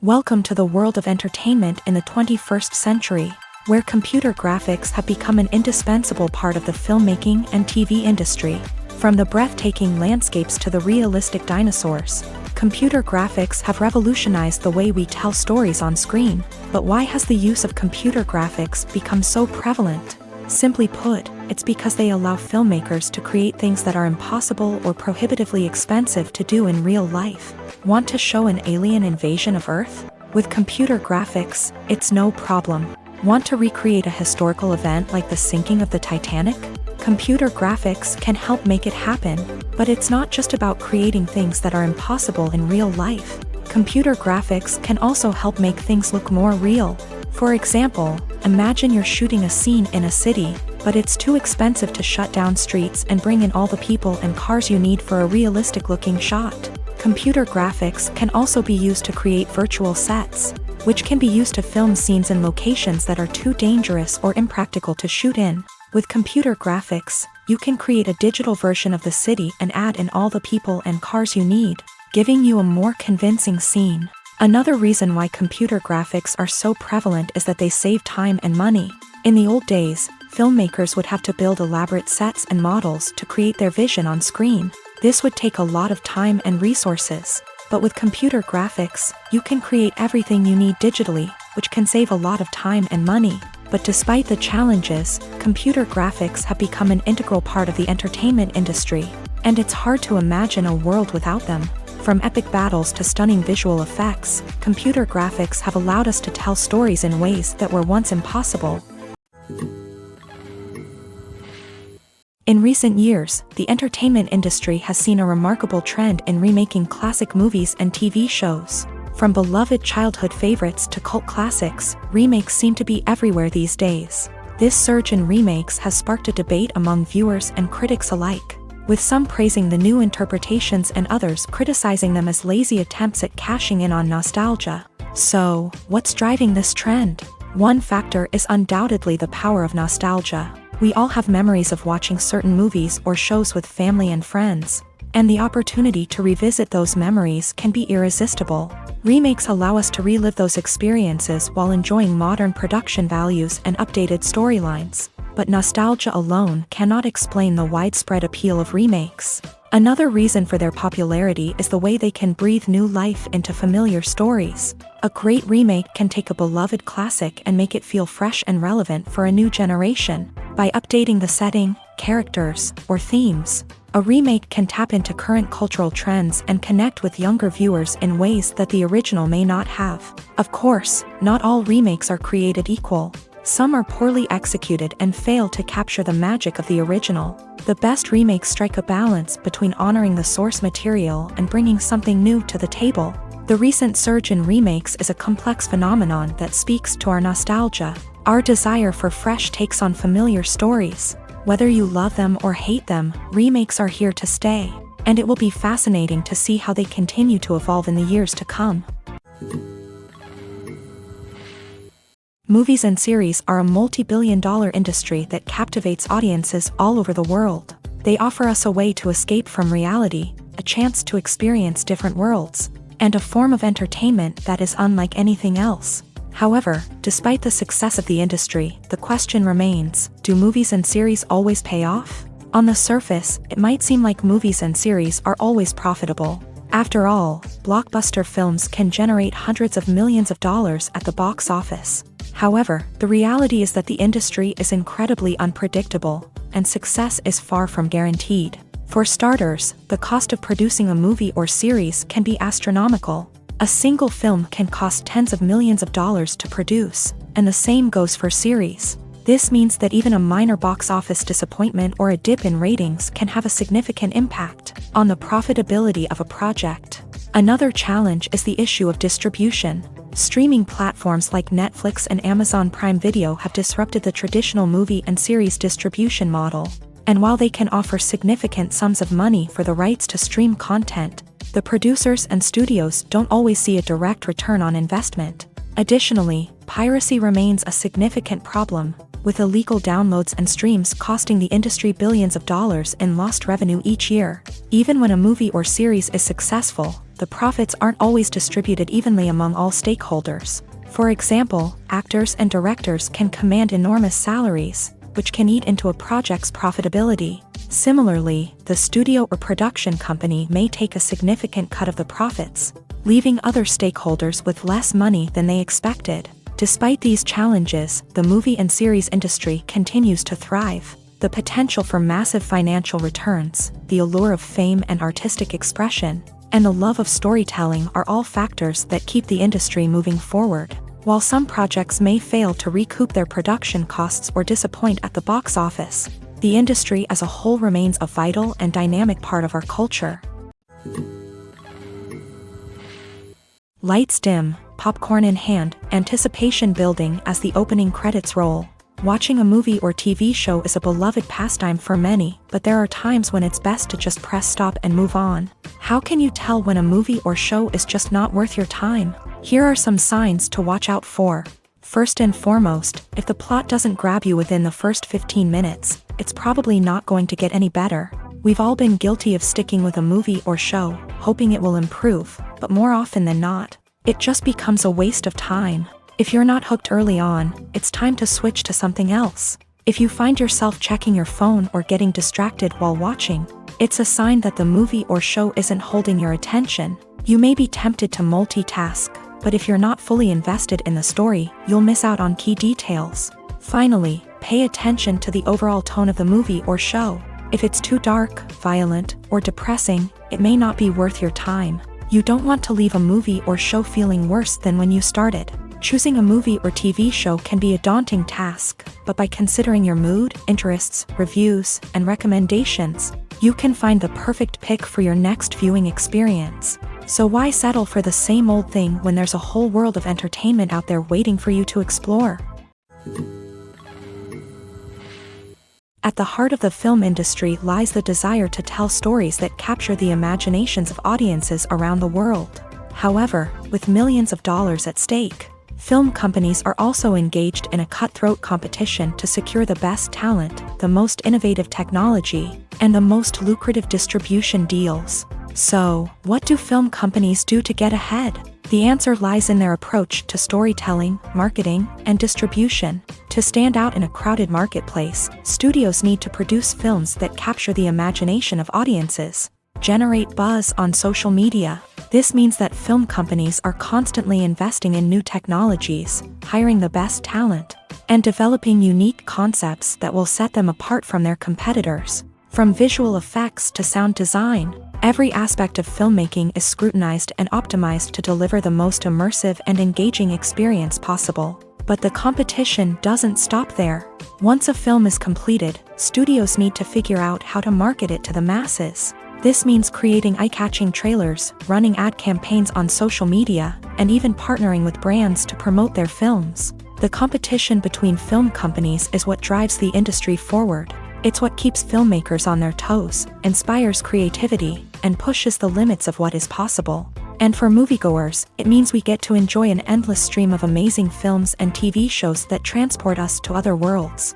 Welcome to the world of entertainment in the 21st century, where computer graphics have become an indispensable part of the filmmaking and TV industry. From the breathtaking landscapes to the realistic dinosaurs, computer graphics have revolutionized the way we tell stories on screen. But why has the use of computer graphics become so prevalent? Simply put, it's because they allow filmmakers to create things that are impossible or prohibitively expensive to do in real life. Want to show an alien invasion of Earth? With computer graphics, it's no problem. Want to recreate a historical event like the sinking of the Titanic? Computer graphics can help make it happen, but it's not just about creating things that are impossible in real life. Computer graphics can also help make things look more real. For example, imagine you're shooting a scene in a city, but it's too expensive to shut down streets and bring in all the people and cars you need for a realistic-looking shot. Computer graphics can also be used to create virtual sets, which can be used to film scenes in locations that are too dangerous or impractical to shoot in. With computer graphics, you can create a digital version of the city and add in all the people and cars you need, giving you a more convincing scene. Another reason why computer graphics are so prevalent is that they save time and money. In the old days, filmmakers would have to build elaborate sets and models to create their vision on screen. This would take a lot of time and resources. But with computer graphics, you can create everything you need digitally, which can save a lot of time and money. But despite the challenges, computer graphics have become an integral part of the entertainment industry, and it's hard to imagine a world without them. From epic battles to stunning visual effects, computer graphics have allowed us to tell stories in ways that were once impossible. In recent years, the entertainment industry has seen a remarkable trend in remaking classic movies and TV shows. From beloved childhood favorites to cult classics, remakes seem to be everywhere these days. This surge in remakes has sparked a debate among viewers and critics alike, with some praising the new interpretations and others criticizing them as lazy attempts at cashing in on nostalgia. So, what's driving this trend? One factor is undoubtedly the power of nostalgia. We all have memories of watching certain movies or shows with family and friends, and the opportunity to revisit those memories can be irresistible. Remakes allow us to relive those experiences while enjoying modern production values and updated storylines. But nostalgia alone cannot explain the widespread appeal of remakes. Another reason for their popularity is the way they can breathe new life into familiar stories. A great remake can take a beloved classic and make it feel fresh and relevant for a new generation. By updating the setting, characters, or themes, a remake can tap into current cultural trends and connect with younger viewers in ways that the original may not have. Of course, not all remakes are created equal. Some are poorly executed and fail to capture the magic of the original. The best remakes strike a balance between honoring the source material and bringing something new to the table. The recent surge in remakes is a complex phenomenon that speaks to our nostalgia, our desire for fresh takes on familiar stories. Whether you love them or hate them, remakes are here to stay, and it will be fascinating to see how they continue to evolve in the years to come. Movies and series are a multi-billion-dollar industry that captivates audiences all over the world. They offer us a way to escape from reality, a chance to experience different worlds, and a form of entertainment that is unlike anything else. However, despite the success of the industry, the question remains, do movies and series always pay off? On the surface, it might seem like movies and series are always profitable. After all, blockbuster films can generate hundreds of millions of dollars at the box office. However, the reality is that the industry is incredibly unpredictable, and success is far from guaranteed. For starters, the cost of producing a movie or series can be astronomical. A single film can cost tens of millions of dollars to produce, and the same goes for series. This means that even a minor box office disappointment or a dip in ratings can have a significant impact on the profitability of a project. Another challenge is the issue of distribution. Streaming platforms like Netflix and Amazon Prime Video have disrupted the traditional movie and series distribution model. And while they can offer significant sums of money for the rights to stream content, the producers and studios don't always see a direct return on investment. Additionally, piracy remains a significant problem, with illegal downloads and streams costing the industry billions of dollars in lost revenue each year. Even when a movie or series is successful, the profits aren't always distributed evenly among all stakeholders. For example, actors and directors can command enormous salaries, which can eat into a project's profitability. Similarly, the studio or production company may take a significant cut of the profits, leaving other stakeholders with less money than they expected. Despite these challenges, the movie and series industry continues to thrive. The potential for massive financial returns, the allure of fame and artistic expression, and the love of storytelling are all factors that keep the industry moving forward. While some projects may fail to recoup their production costs or disappoint at the box office, the industry as a whole remains a vital and dynamic part of our culture. Lights dim, popcorn in hand, anticipation building as the opening credits roll. Watching a movie or TV show is a beloved pastime for many, but there are times when it's best to just press stop and move on. How can you tell when a movie or show is just not worth your time? Here are some signs to watch out for. First and foremost, if the plot doesn't grab you within the first 15 minutes, it's probably not going to get any better. We've all been guilty of sticking with a movie or show, hoping it will improve, but more often than not, it just becomes a waste of time. If you're not hooked early on, it's time to switch to something else. If you find yourself checking your phone or getting distracted while watching, it's a sign that the movie or show isn't holding your attention. You may be tempted to multitask, but if you're not fully invested in the story, you'll miss out on key details. Finally, pay attention to the overall tone of the movie or show. If it's too dark, violent, or depressing, it may not be worth your time. You don't want to leave a movie or show feeling worse than when you started. Choosing a movie or TV show can be a daunting task, but by considering your mood, interests, reviews, and recommendations, you can find the perfect pick for your next viewing experience. So why settle for the same old thing when there's a whole world of entertainment out there waiting for you to explore? At the heart of the film industry lies the desire to tell stories that capture the imaginations of audiences around the world. However, with millions of dollars at stake, film companies are also engaged in a cutthroat competition to secure the best talent, the most innovative technology, and the most lucrative distribution deals. So, what do film companies do to get ahead? The answer lies in their approach to storytelling, marketing, and distribution. To stand out in a crowded marketplace, studios need to produce films that capture the imagination of audiences, generate buzz on social media. This means that film companies are constantly investing in new technologies, hiring the best talent, and developing unique concepts that will set them apart from their competitors. From visual effects to sound design, every aspect of filmmaking is scrutinized and optimized to deliver the most immersive and engaging experience possible. But the competition doesn't stop there. Once a film is completed, studios need to figure out how to market it to the masses. This means creating eye-catching trailers, running ad campaigns on social media, and even partnering with brands to promote their films. The competition between film companies is what drives the industry forward. It's what keeps filmmakers on their toes, inspires creativity, and pushes the limits of what is possible. And for moviegoers, it means we get to enjoy an endless stream of amazing films and TV shows that transport us to other worlds.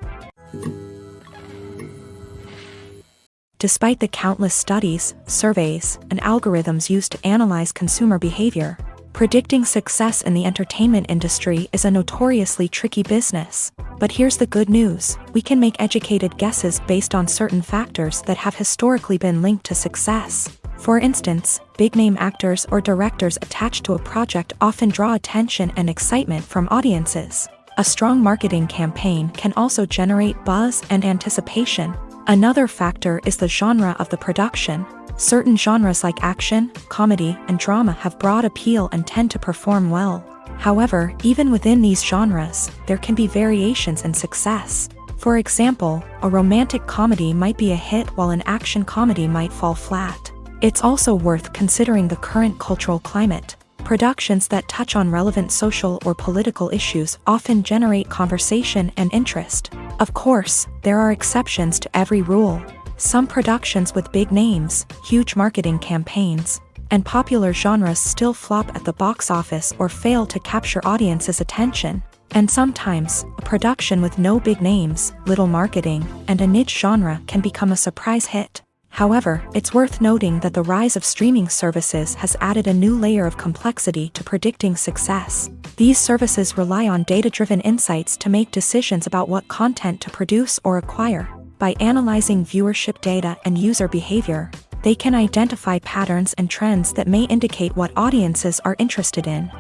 Despite the countless studies, surveys, and algorithms used to analyze consumer behavior, predicting success in the entertainment industry is a notoriously tricky business. But here's the good news: we can make educated guesses based on certain factors that have historically been linked to success. For instance, big-name actors or directors attached to a project often draw attention and excitement from audiences. A strong marketing campaign can also generate buzz and anticipation. Another factor is the genre of the production. Certain genres like action, comedy, and drama have broad appeal and tend to perform well. However, even within these genres, there can be variations in success. For example, a romantic comedy might be a hit while an action comedy might fall flat. It's also worth considering the current cultural climate. Productions that touch on relevant social or political issues often generate conversation and interest. Of course, there are exceptions to every rule. Some productions with big names, huge marketing campaigns, and popular genres still flop at the box office or fail to capture audiences' attention. And sometimes, a production with no big names, little marketing, and a niche genre can become a surprise hit. However, it's worth noting that the rise of streaming services has added a new layer of complexity to predicting success. These services rely on data-driven insights to make decisions about what content to produce or acquire. By analyzing viewership data and user behavior, they can identify patterns and trends that may indicate what audiences are interested in.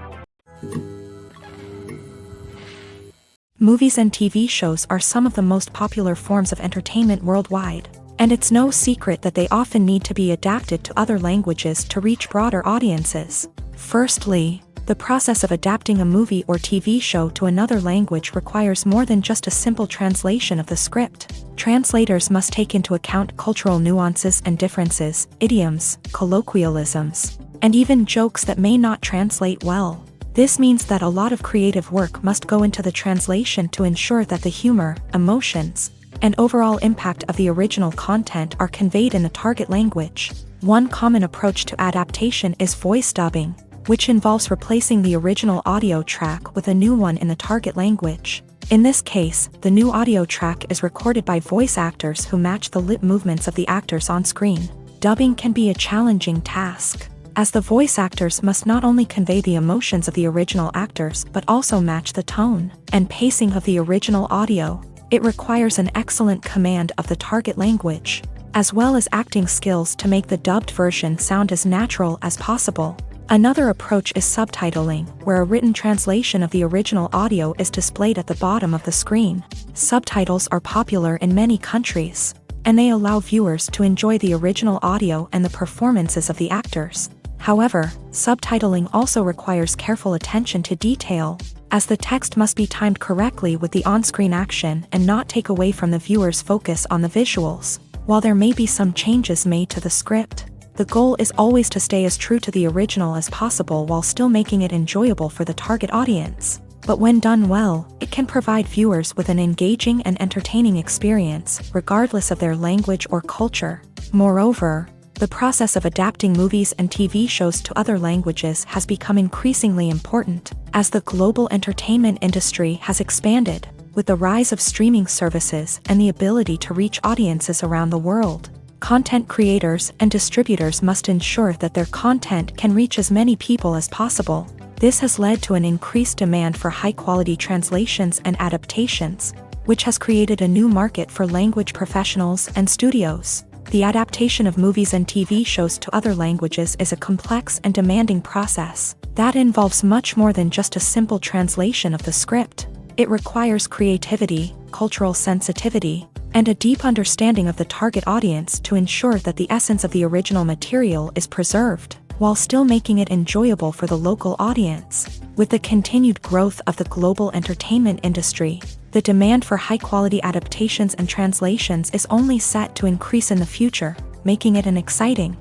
Movies and TV shows are some of the most popular forms of entertainment worldwide. And it's no secret that they often need to be adapted to other languages to reach broader audiences. Firstly, the process of adapting a movie or TV show to another language requires more than just a simple translation of the script. Translators must take into account cultural nuances and differences, idioms, colloquialisms, and even jokes that may not translate well. This means that a lot of creative work must go into the translation to ensure that the humor, emotions, and overall impact of the original content are conveyed in the target language. One common approach to adaptation is voice dubbing, which involves replacing the original audio track with a new one in the target language. In this case, the new audio track is recorded by voice actors who match the lip movements of the actors on screen. Dubbing can be a challenging task, as the voice actors must not only convey the emotions of the original actors but also match the tone and pacing of the original audio. It requires an excellent command of the target language, as well as acting skills to make the dubbed version sound as natural as possible. Another approach is subtitling, where a written translation of the original audio is displayed at the bottom of the screen. Subtitles are popular in many countries, and they allow viewers to enjoy the original audio and the performances of the actors. However, subtitling also requires careful attention to detail, as the text must be timed correctly with the on-screen action and not take away from the viewer's focus on the visuals. While there may be some changes made to the script, the goal is always to stay as true to the original as possible while still making it enjoyable for the target audience. But when done well, it can provide viewers with an engaging and entertaining experience, regardless of their language or culture. Moreover, the process of adapting movies and TV shows to other languages has become increasingly important, as the global entertainment industry has expanded, with the rise of streaming services and the ability to reach audiences around the world. Content creators and distributors must ensure that their content can reach as many people as possible. This has led to an increased demand for high-quality translations and adaptations, which has created a new market for language professionals and studios. The adaptation of movies and TV shows to other languages is a complex and demanding process that involves much more than just a simple translation of the script. It requires creativity, cultural sensitivity, and a deep understanding of the target audience to ensure that the essence of the original material is preserved, while still making it enjoyable for the local audience. With the continued growth of the global entertainment industry, the demand for high-quality adaptations and translations is only set to increase in the future, making it an exciting.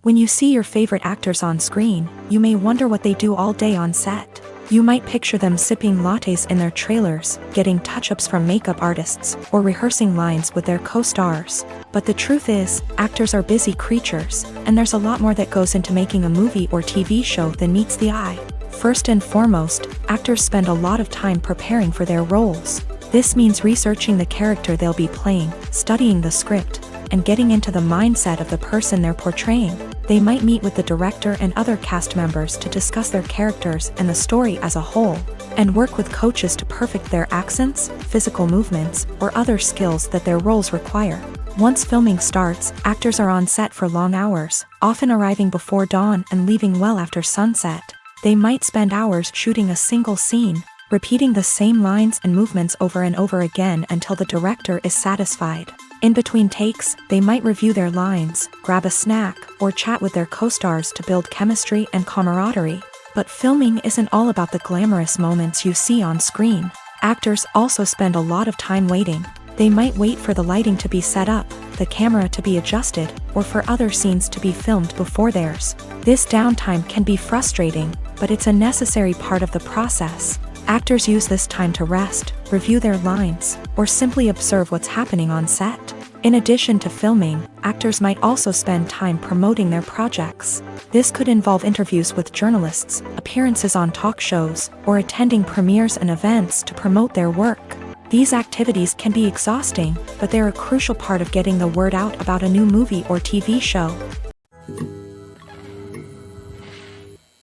When you see your favorite actors on screen, you may wonder what they do all day on set. You might picture them sipping lattes in their trailers, getting touch-ups from makeup artists, or rehearsing lines with their co-stars. But the truth is, actors are busy creatures, and there's a lot more that goes into making a movie or TV show than meets the eye. First and foremost, actors spend a lot of time preparing for their roles. This means researching the character they'll be playing, studying the script, and getting into the mindset of the person they're portraying. They might meet with the director and other cast members to discuss their characters and the story as a whole, and work with coaches to perfect their accents, physical movements, or other skills that their roles require. Once filming starts, actors are on set for long hours, often arriving before dawn and leaving well after sunset. They might spend hours shooting a single scene, repeating the same lines and movements over and over again until the director is satisfied. In between takes, they might review their lines, grab a snack, or chat with their co-stars to build chemistry and camaraderie. But filming isn't all about the glamorous moments you see on screen. Actors also spend a lot of time waiting. They might wait for the lighting to be set up, the camera to be adjusted, or for other scenes to be filmed before theirs. This downtime can be frustrating, but it's a necessary part of the process. Actors use this time to rest, review their lines, or simply observe what's happening on set. In addition to filming, actors might also spend time promoting their projects. This could involve interviews with journalists, appearances on talk shows, or attending premieres and events to promote their work. These activities can be exhausting, but they're a crucial part of getting the word out about a new movie or TV show.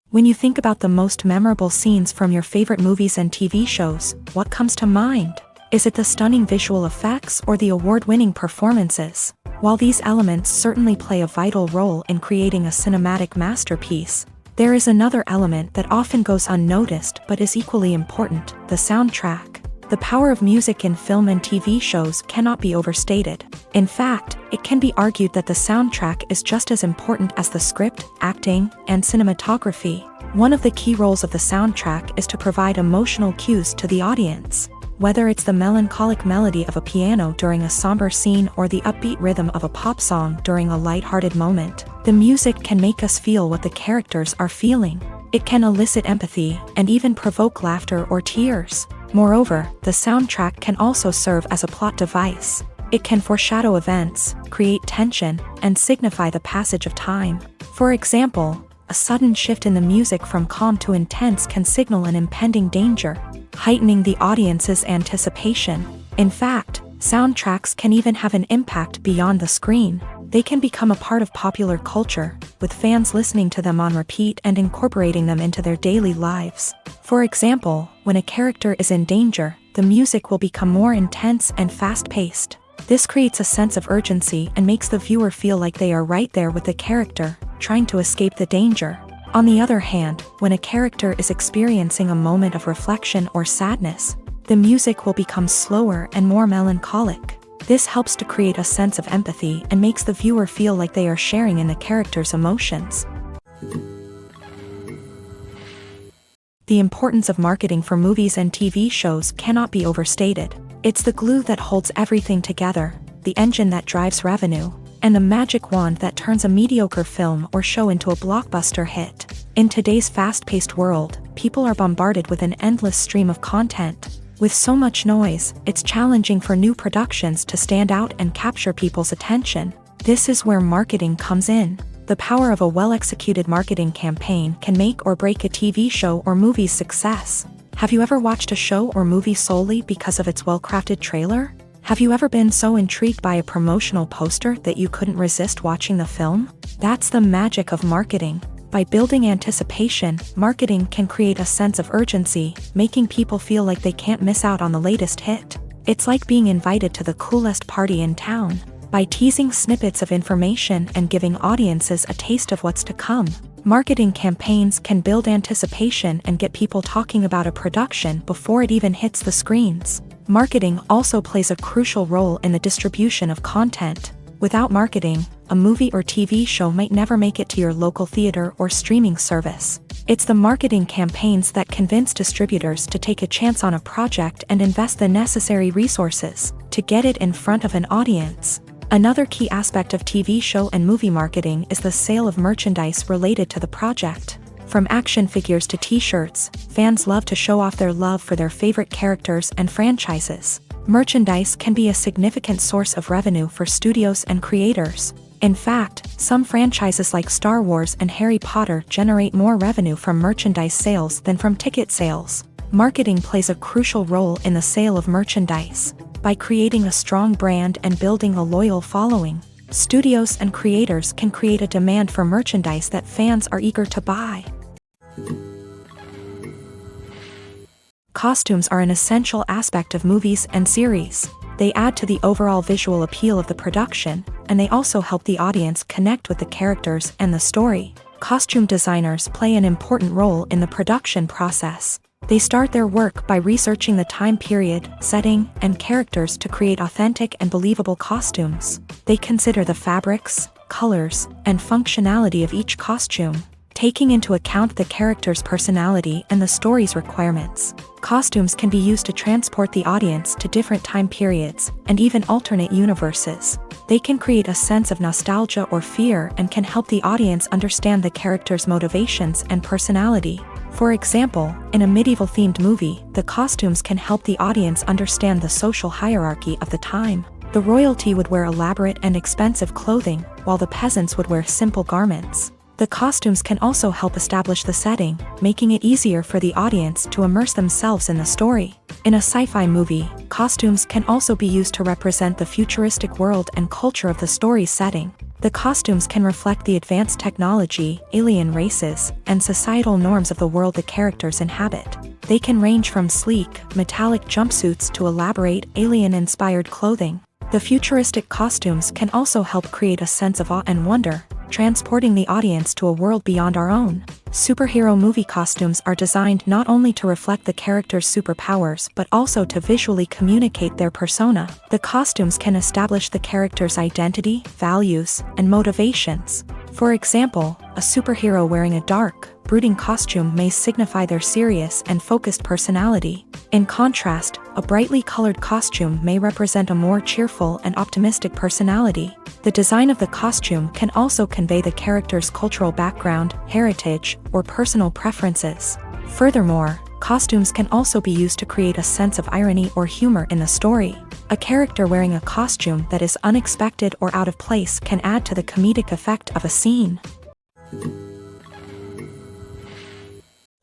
When you think about the most memorable scenes from your favorite movies and TV shows, what comes to mind? Is it the stunning visual effects or the award-winning performances? While these elements certainly play a vital role in creating a cinematic masterpiece, there is another element that often goes unnoticed but is equally important: the soundtrack. The power of music in film and TV shows cannot be overstated. In fact, it can be argued that the soundtrack is just as important as the script, acting, and cinematography. One of the key roles of the soundtrack is to provide emotional cues to the audience. Whether it's the melancholic melody of a piano during a somber scene or the upbeat rhythm of a pop song during a lighthearted moment, the music can make us feel what the characters are feeling. It can elicit empathy and even provoke laughter or tears. Moreover, the soundtrack can also serve as a plot device. It can foreshadow events, create tension, and signify the passage of time. For example, a sudden shift in the music from calm to intense can signal an impending danger, heightening the audience's anticipation. In fact, soundtracks can even have an impact beyond the screen. They can become a part of popular culture, with fans listening to them on repeat and incorporating them into their daily lives. For example, when a character is in danger, the music will become more intense and fast-paced. This creates a sense of urgency and makes the viewer feel like they are right there with the character, trying to escape the danger. On the other hand, when a character is experiencing a moment of reflection or sadness, the music will become slower and more melancholic. This helps to create a sense of empathy and makes the viewer feel like they are sharing in the character's emotions. The importance of marketing for movies and TV shows cannot be overstated. It's the glue that holds everything together, the engine that drives revenue, and the magic wand that turns a mediocre film or show into a blockbuster hit. In today's fast-paced world, people are bombarded with an endless stream of content. With so much noise, it's challenging for new productions to stand out and capture people's attention. This is where marketing comes in. The power of a well-executed marketing campaign can make or break a TV show or movie's success. Have you ever watched a show or movie solely because of its well-crafted trailer? Have you ever been so intrigued by a promotional poster that you couldn't resist watching the film? That's the magic of marketing. By building anticipation, marketing can create a sense of urgency, making people feel like they can't miss out on the latest hit. It's like being invited to the coolest party in town. By teasing snippets of information and giving audiences a taste of what's to come, marketing campaigns can build anticipation and get people talking about a production before it even hits the screens. Marketing also plays a crucial role in the distribution of content. Without marketing, a movie or TV show might never make it to your local theater or streaming service. It's the marketing campaigns that convince distributors to take a chance on a project and invest the necessary resources to get it in front of an audience. Another key aspect of TV show and movie marketing is the sale of merchandise related to the project. From action figures to t-shirts, fans love to show off their love for their favorite characters and franchises. Merchandise can be a significant source of revenue for studios and creators. In fact, some franchises like Star Wars and Harry Potter generate more revenue from merchandise sales than from ticket sales. Marketing plays a crucial role in the sale of merchandise. By creating a strong brand and building a loyal following, studios and creators can create a demand for merchandise that fans are eager to buy. Costumes are an essential aspect of movies and series. They add to the overall visual appeal of the production, and they also help the audience connect with the characters and the story. Costume designers play an important role in the production process. They start their work by researching the time period, setting, and characters to create authentic and believable costumes. They consider the fabrics, colors, and functionality of each costume, taking into account the character's personality and the story's requirements. Costumes can be used to transport the audience to different time periods and even alternate universes. They can create a sense of nostalgia or fear and can help the audience understand the character's motivations and personality. For example, in a medieval-themed movie, the costumes can help the audience understand the social hierarchy of the time. The royalty would wear elaborate and expensive clothing, while the peasants would wear simple garments. The costumes can also help establish the setting, making it easier for the audience to immerse themselves in the story. In a sci-fi movie, costumes can also be used to represent the futuristic world and culture of the story's setting. The costumes can reflect the advanced technology, alien races, and societal norms of the world the characters inhabit. They can range from sleek, metallic jumpsuits to elaborate, alien-inspired clothing. The futuristic costumes can also help create a sense of awe and wonder, transporting the audience to a world beyond our own. Superhero movie costumes are designed not only to reflect the character's superpowers but also to visually communicate their persona. The costumes can establish the character's identity, values, and motivations. For example, a superhero wearing a dark, brooding costume may signify their serious and focused personality. In contrast, a brightly colored costume may represent a more cheerful and optimistic personality. The design of the costume can also convey the character's cultural background, heritage, or personal preferences. Furthermore, costumes can also be used to create a sense of irony or humor in the story. A character wearing a costume that is unexpected or out of place can add to the comedic effect of a scene.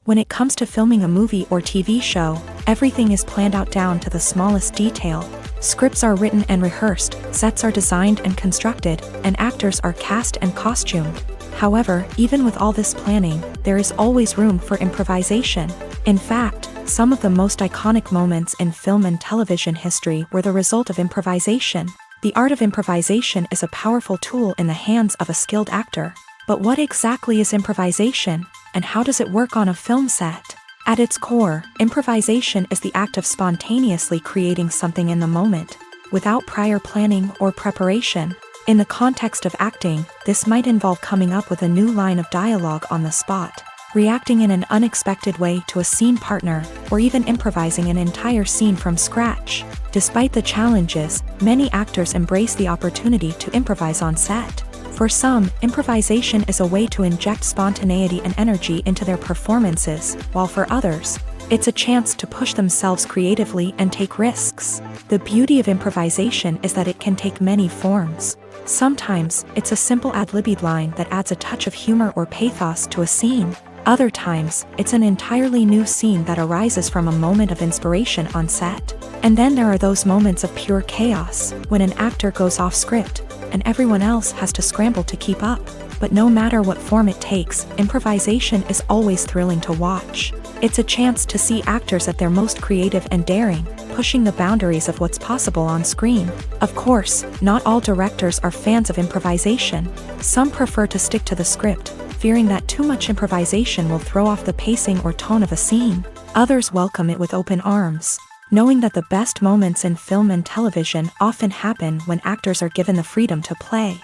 When it comes to filming a movie or TV show, everything is planned out down to the smallest detail. Scripts are written and rehearsed, sets are designed and constructed, and actors are cast and costumed. However, even with all this planning, there is always room for improvisation. In fact, some of the most iconic moments in film and television history were the result of improvisation. The art of improvisation is a powerful tool in the hands of a skilled actor. But what exactly is improvisation, and how does it work on a film set? At its core, improvisation is the act of spontaneously creating something in the moment, without prior planning or preparation. In the context of acting, this might involve coming up with a new line of dialogue on the spot, reacting in an unexpected way to a scene partner, or even improvising an entire scene from scratch. Despite the challenges, many actors embrace the opportunity to improvise on set. For some, improvisation is a way to inject spontaneity and energy into their performances, while for others, it's a chance to push themselves creatively and take risks. The beauty of improvisation is that it can take many forms. Sometimes, it's a simple ad-libbed line that adds a touch of humor or pathos to a scene. Other times, it's an entirely new scene that arises from a moment of inspiration on set. And then there are those moments of pure chaos, when an actor goes off script, and everyone else has to scramble to keep up. But no matter what form it takes, improvisation is always thrilling to watch. It's a chance to see actors at their most creative and daring, pushing the boundaries of what's possible on screen. Of course, not all directors are fans of improvisation. Some prefer to stick to the script, fearing that too much improvisation will throw off the pacing or tone of a scene. Others welcome it with open arms, knowing that the best moments in film and television often happen when actors are given the freedom to play.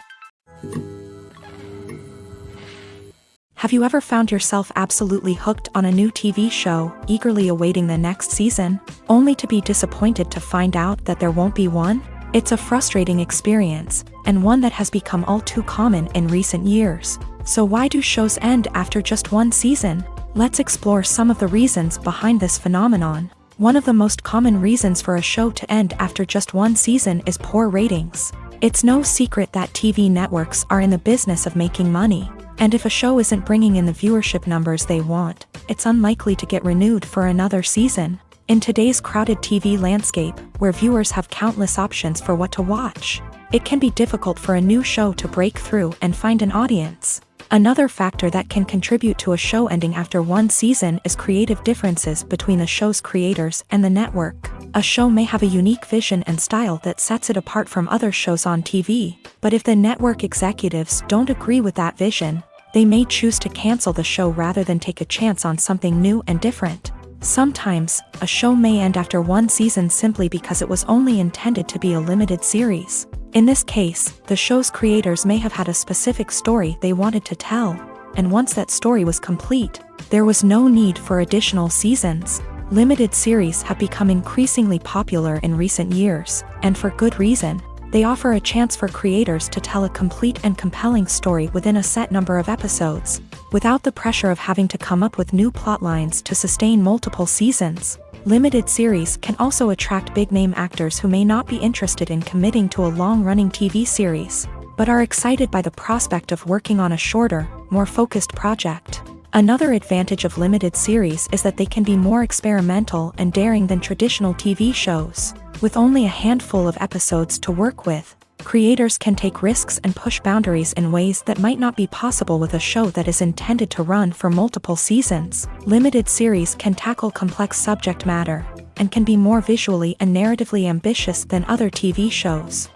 Have you ever found yourself absolutely hooked on a new TV show, eagerly awaiting the next season, only to be disappointed to find out that there won't be one? It's a frustrating experience, and one that has become all too common in recent years. So why do shows end after just one season? Let's explore some of the reasons behind this phenomenon. One of the most common reasons for a show to end after just one season is poor ratings. It's no secret that TV networks are in the business of making money, and if a show isn't bringing in the viewership numbers they want, it's unlikely to get renewed for another season. In today's crowded TV landscape, where viewers have countless options for what to watch, it can be difficult for a new show to break through and find an audience. Another factor that can contribute to a show ending after one season is creative differences between the show's creators and the network. A show may have a unique vision and style that sets it apart from other shows on TV, but if the network executives don't agree with that vision, They may choose to cancel the show rather than take a chance on something new and different. Sometimes, a show may end after one season simply because it was only intended to be a limited series. In this case, the show's creators may have had a specific story they wanted to tell, and once that story was complete, there was no need for additional seasons. Limited series have become increasingly popular in recent years, and for good reason. They offer a chance for creators to tell a complete and compelling story within a set number of episodes, without the pressure of having to come up with new plotlines to sustain multiple seasons. Limited series can also attract big-name actors who may not be interested in committing to a long-running TV series, but are excited by the prospect of working on a shorter, more focused project. Another advantage of limited series is that they can be more experimental and daring than traditional TV shows. With only a handful of episodes to work with, creators can take risks and push boundaries in ways that might not be possible with a show that is intended to run for multiple seasons. Limited series can tackle complex subject matter, and can be more visually and narratively ambitious than other TV shows.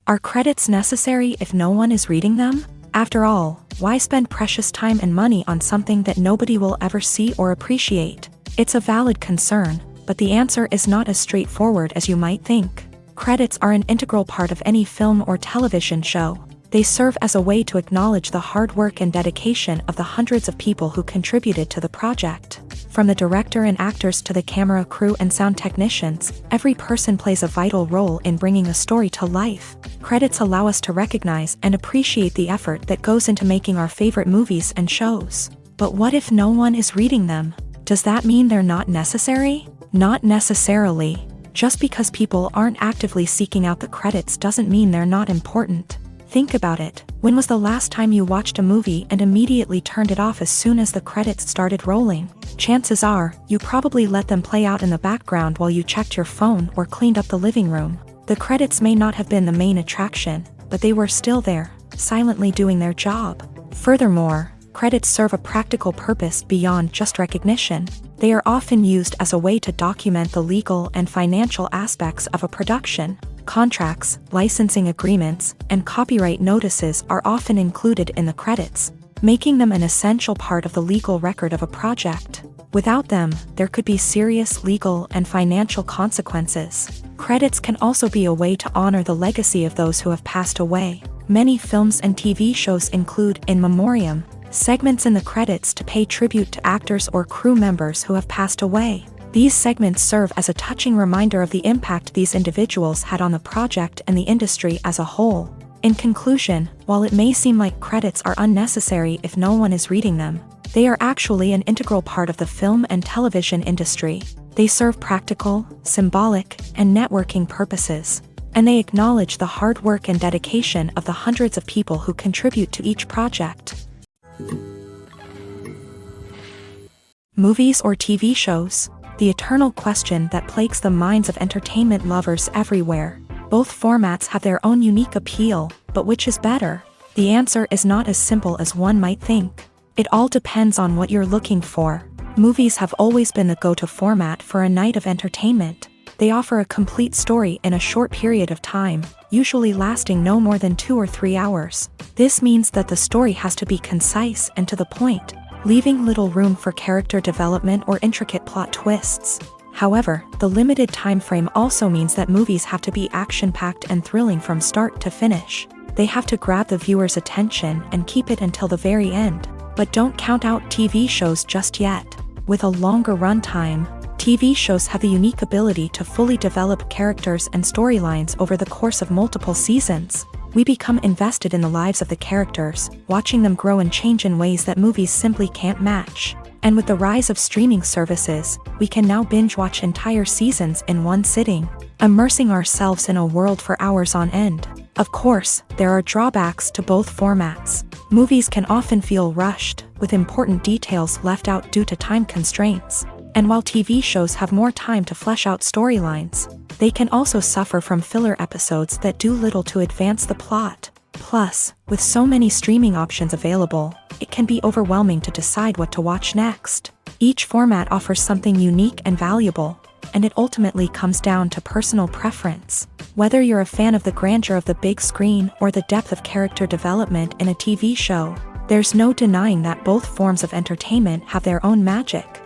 Are credits necessary if no one is reading them? After all, why spend precious time and money on something that nobody will ever see or appreciate? It's a valid concern, but the answer is not as straightforward as you might think. Credits are an integral part of any film or television show. They serve as a way to acknowledge the hard work and dedication of the hundreds of people who contributed to the project. From the director and actors to the camera crew and sound technicians, every person plays a vital role in bringing a story to life. Credits allow us to recognize and appreciate the effort that goes into making our favorite movies and shows. But what if no one is reading them? Does that mean they're not necessary? Not necessarily. Just because people aren't actively seeking out the credits doesn't mean they're not important. Think about it. When was the last time you watched a movie and immediately turned it off as soon as the credits started rolling? Chances are, you probably let them play out in the background while you checked your phone or cleaned up the living room. The credits may not have been the main attraction, but they were still there, silently doing their job. Furthermore, credits serve a practical purpose beyond just recognition. They are often used as a way to document the legal and financial aspects of a production. Contracts, licensing agreements, and copyright notices are often included in the credits, making them an essential part of the legal record of a project. Without them, there could be serious legal and financial consequences. Credits can also be a way to honor the legacy of those who have passed away. Many films and TV shows include in memoriam segments in the credits to pay tribute to actors or crew members who have passed away. These segments serve as a touching reminder of the impact these individuals had on the project and the industry as a whole. In conclusion, while it may seem like credits are unnecessary if no one is reading them, they are actually an integral part of the film and television industry. They serve practical, symbolic, and networking purposes, and they acknowledge the hard work and dedication of the hundreds of people who contribute to each project. Movies or TV shows? The eternal question that plagues the minds of entertainment lovers everywhere. Both formats have their own unique appeal, but which is better? The answer is not as simple as one might think. It all depends on what you're looking for. Movies have always been the go-to format for a night of entertainment. They offer a complete story in a short period of time, usually lasting no more than 2 or 3 hours. This means that the story has to be concise and to the point, leaving little room for character development or intricate plot twists. However, the limited time frame also means that movies have to be action-packed and thrilling from start to finish. They have to grab the viewer's attention and keep it until the very end. But don't count out TV shows just yet. With a longer runtime, TV shows have the unique ability to fully develop characters and storylines over the course of multiple seasons. We become invested in the lives of the characters, watching them grow and change in ways that movies simply can't match. And with the rise of streaming services, we can now binge-watch entire seasons in one sitting, immersing ourselves in a world for hours on end. Of course, there are drawbacks to both formats. Movies can often feel rushed, with important details left out due to time constraints. And while TV shows have more time to flesh out storylines, they can also suffer from filler episodes that do little to advance the plot. Plus, with so many streaming options available, it can be overwhelming to decide what to watch next. Each format offers something unique and valuable, and it ultimately comes down to personal preference. Whether you're a fan of the grandeur of the big screen or the depth of character development in a TV show, there's no denying that both forms of entertainment have their own magic.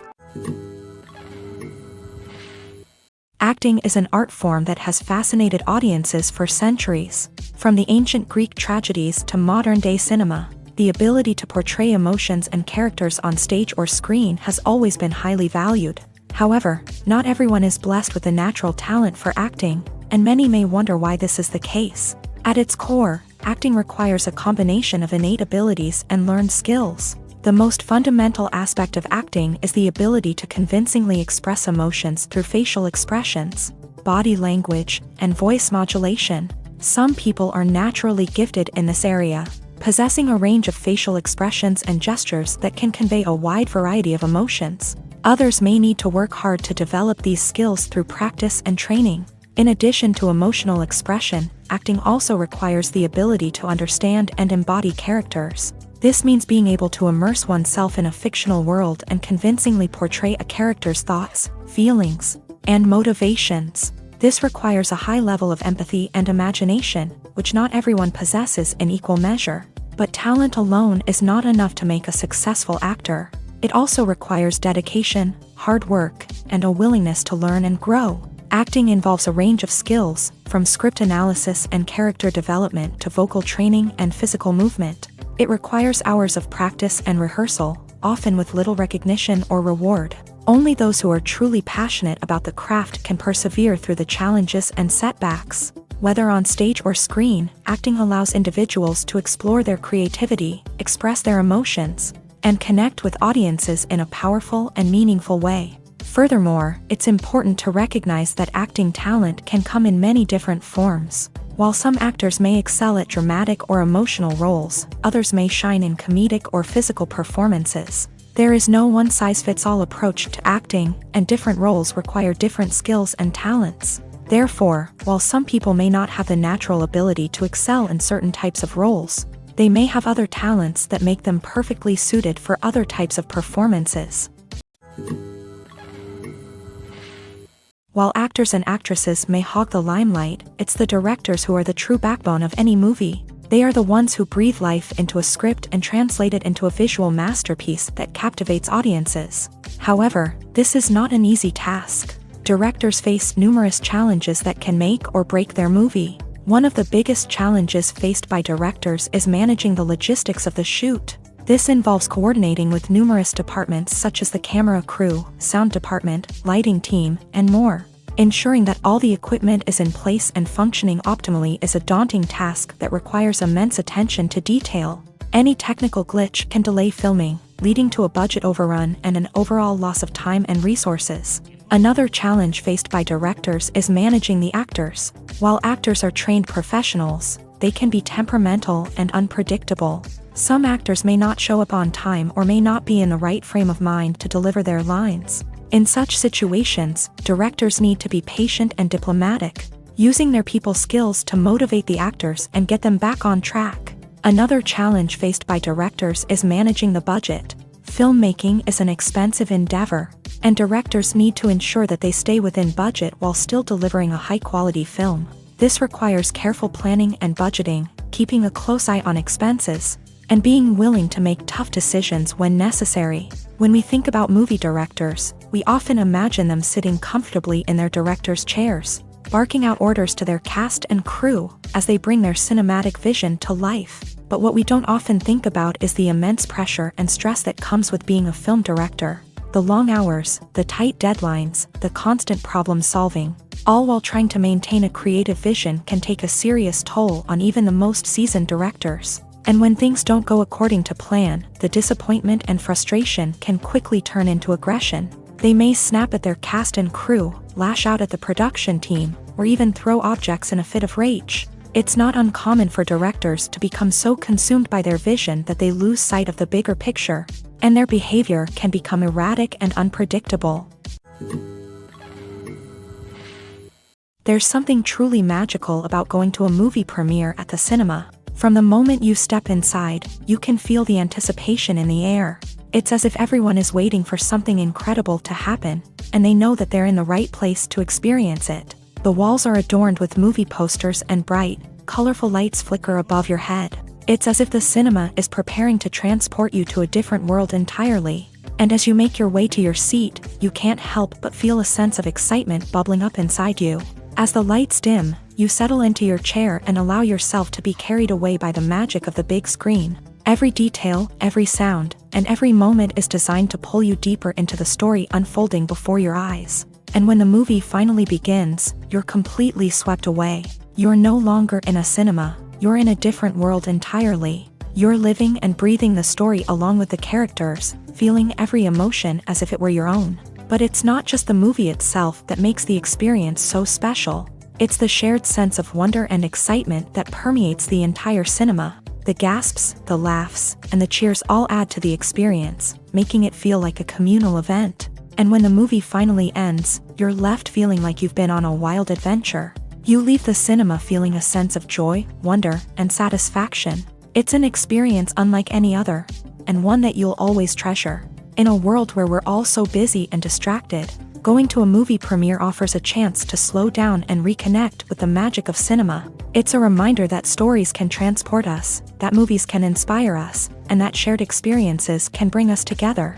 Acting is an art form that has fascinated audiences for centuries. From the ancient Greek tragedies to modern-day cinema, the ability to portray emotions and characters on stage or screen has always been highly valued. However, not everyone is blessed with a natural talent for acting, and many may wonder why this is the case. At its core, acting requires a combination of innate abilities and learned skills. The most fundamental aspect of acting is the ability to convincingly express emotions through facial expressions, body language, and voice modulation. Some people are naturally gifted in this area, possessing a range of facial expressions and gestures that can convey a wide variety of emotions. Others may need to work hard to develop these skills through practice and training. In addition to emotional expression, acting also requires the ability to understand and embody characters. This means being able to immerse oneself in a fictional world and convincingly portray a character's thoughts, feelings, and motivations. This requires a high level of empathy and imagination, which not everyone possesses in equal measure. But talent alone is not enough to make a successful actor. It also requires dedication, hard work, and a willingness to learn and grow. Acting involves a range of skills, from script analysis and character development to vocal training and physical movement. It requires hours of practice and rehearsal, often with little recognition or reward. Only those who are truly passionate about the craft can persevere through the challenges and setbacks. Whether on stage or screen, acting allows individuals to explore their creativity, express their emotions, and connect with audiences in a powerful and meaningful way. Furthermore, it's important to recognize that acting talent can come in many different forms. While some actors may excel at dramatic or emotional roles, others may shine in comedic or physical performances. There is no one-size-fits-all approach to acting, and different roles require different skills and talents. Therefore, while some people may not have the natural ability to excel in certain types of roles, they may have other talents that make them perfectly suited for other types of performances. While actors and actresses may hog the limelight, it's the directors who are the true backbone of any movie. They are the ones who breathe life into a script and translate it into a visual masterpiece that captivates audiences. However, this is not an easy task. Directors face numerous challenges that can make or break their movie. One of the biggest challenges faced by directors is managing the logistics of the shoot. This involves coordinating with numerous departments such as the camera crew, sound department, lighting team, and more. Ensuring that all the equipment is in place and functioning optimally is a daunting task that requires immense attention to detail. Any technical glitch can delay filming, leading to a budget overrun and an overall loss of time and resources. Another challenge faced by directors is managing the actors. While actors are trained professionals, they can be temperamental and unpredictable. Some actors may not show up on time or may not be in the right frame of mind to deliver their lines. In such situations, directors need to be patient and diplomatic, using their people skills to motivate the actors and get them back on track. Another challenge faced by directors is managing the budget. Filmmaking is an expensive endeavor, and directors need to ensure that they stay within budget while still delivering a high-quality film. This requires careful planning and budgeting, keeping a close eye on expenses, and being willing to make tough decisions when necessary. When we think about movie directors, we often imagine them sitting comfortably in their director's chairs, barking out orders to their cast and crew as they bring their cinematic vision to life. But what we don't often think about is the immense pressure and stress that comes with being a film director. The long hours, the tight deadlines, the constant problem solving, all while trying to maintain a creative vision can take a serious toll on even the most seasoned directors. And when things don't go according to plan, the disappointment and frustration can quickly turn into aggression. They may snap at their cast and crew, lash out at the production team, or even throw objects in a fit of rage. It's not uncommon for directors to become so consumed by their vision that they lose sight of the bigger picture, and their behavior can become erratic and unpredictable. There's something truly magical about going to a movie premiere at the cinema. From the moment you step inside, you can feel the anticipation in the air. It's as if everyone is waiting for something incredible to happen. and they know that they're in the right place to experience it. The walls are adorned with movie posters and bright, colorful lights flicker above your head. It's as if the cinema is preparing to transport you to a different world entirely. And as you make your way to your seat, you can't help but feel a sense of excitement bubbling up inside you. As the lights dim, you settle into your chair and allow yourself to be carried away by the magic of the big screen. Every detail, every sound, and every moment is designed to pull you deeper into the story unfolding before your eyes. And when the movie finally begins, you're completely swept away. You're no longer in a cinema, you're in a different world entirely. You're living and breathing the story along with the characters, feeling every emotion as if it were your own. But it's not just the movie itself that makes the experience so special. It's the shared sense of wonder and excitement that permeates the entire cinema. The gasps, the laughs, and the cheers all add to the experience, making it feel like a communal event. And when the movie finally ends, you're left feeling like you've been on a wild adventure. You leave the cinema feeling a sense of joy, wonder, and satisfaction. It's an experience unlike any other, and one that you'll always treasure. In a world where we're all so busy and distracted, going to a movie premiere offers a chance to slow down and reconnect with the magic of cinema. It's a reminder that stories can transport us, that movies can inspire us, and that shared experiences can bring us together.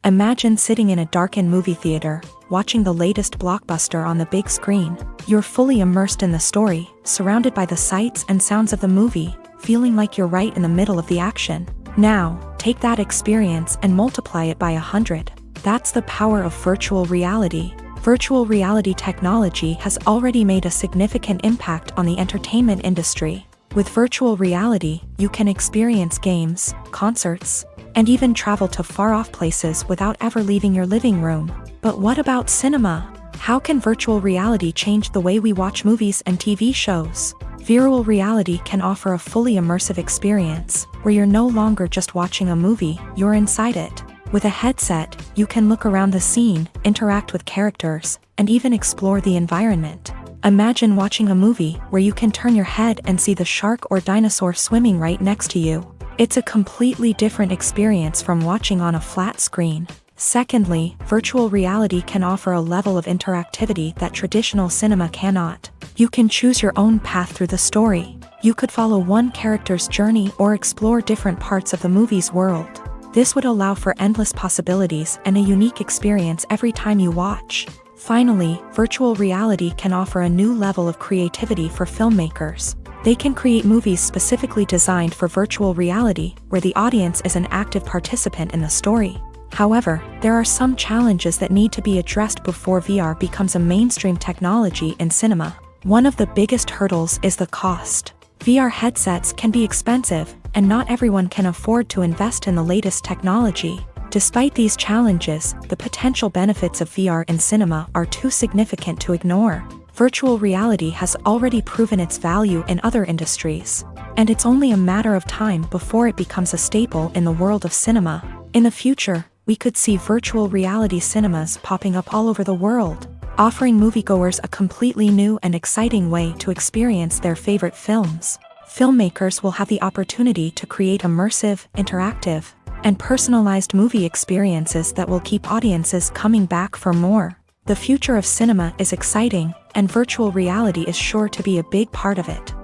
Imagine sitting in a darkened movie theater, watching the latest blockbuster on the big screen. You're fully immersed in the story, surrounded by the sights and sounds of the movie, feeling like you're right in the middle of the action. Now, take that experience and multiply it by 100. That's the power of virtual reality. Virtual reality technology has already made a significant impact on the entertainment industry. With virtual reality, you can experience games, concerts, and even travel to far-off places without ever leaving your living room. But what about cinema? How can virtual reality change the way we watch movies and TV shows? Virtual reality can offer a fully immersive experience, where you're no longer just watching a movie, you're inside it. With a headset, you can look around the scene, interact with characters, and even explore the environment. Imagine watching a movie where you can turn your head and see the shark or dinosaur swimming right next to you. It's a completely different experience from watching on a flat screen. Secondly, virtual reality can offer a level of interactivity that traditional cinema cannot. You can choose your own path through the story. You could follow one character's journey or explore different parts of the movie's world. This would allow for endless possibilities and a unique experience every time you watch. Finally, virtual reality can offer a new level of creativity for filmmakers. They can create movies specifically designed for virtual reality, where the audience is an active participant in the story. However, there are some challenges that need to be addressed before VR becomes a mainstream technology in cinema. One of the biggest hurdles is the cost. VR headsets can be expensive, and not everyone can afford to invest in the latest technology. Despite these challenges, the potential benefits of VR in cinema are too significant to ignore. Virtual reality has already proven its value in other industries, and it's only a matter of time before it becomes a staple in the world of cinema. In the future, we could see virtual reality cinemas popping up all over the world, offering moviegoers a completely new and exciting way to experience their favorite films. Filmmakers will have the opportunity to create immersive, interactive, and personalized movie experiences that will keep audiences coming back for more. The future of cinema is exciting, and virtual reality is sure to be a big part of it.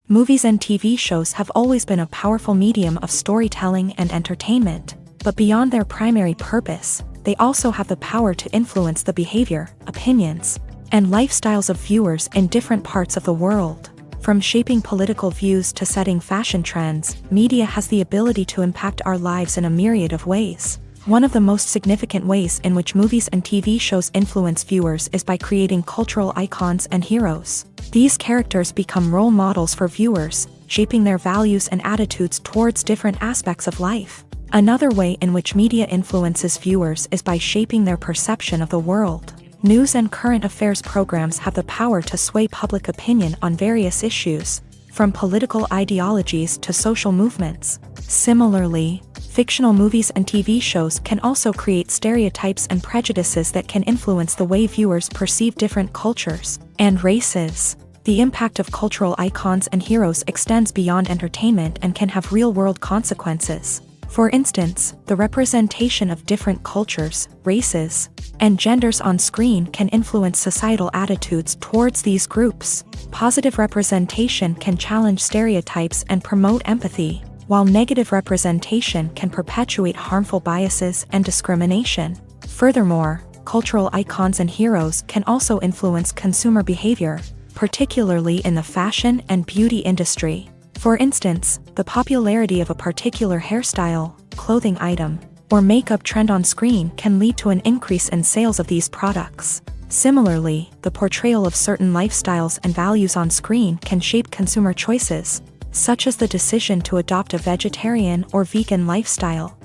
Movies and TV shows have always been a powerful medium of storytelling and entertainment, but beyond their primary purpose, they also have the power to influence the behavior, opinions, and lifestyles of viewers in different parts of the world. From shaping political views to setting fashion trends, media has the ability to impact our lives in a myriad of ways. One of the most significant ways in which movies and TV shows influence viewers is by creating cultural icons and heroes. These characters become role models for viewers, shaping their values and attitudes towards different aspects of life. Another way in which media influences viewers is by shaping their perception of the world. News and current affairs programs have the power to sway public opinion on various issues, from political ideologies to social movements. Similarly, fictional movies and TV shows can also create stereotypes and prejudices that can influence the way viewers perceive different cultures and races. The impact of cultural icons and heroes extends beyond entertainment and can have real-world consequences. For instance, the representation of different cultures, races, and genders on screen can influence societal attitudes towards these groups. Positive representation can challenge stereotypes and promote empathy, while negative representation can perpetuate harmful biases and discrimination. Furthermore, cultural icons and heroes can also influence consumer behavior, particularly in the fashion and beauty industry. For instance, the popularity of a particular hairstyle, clothing item, or makeup trend on screen can lead to an increase in sales of these products. Similarly, the portrayal of certain lifestyles and values on screen can shape consumer choices, such as the decision to adopt a vegetarian or vegan lifestyle.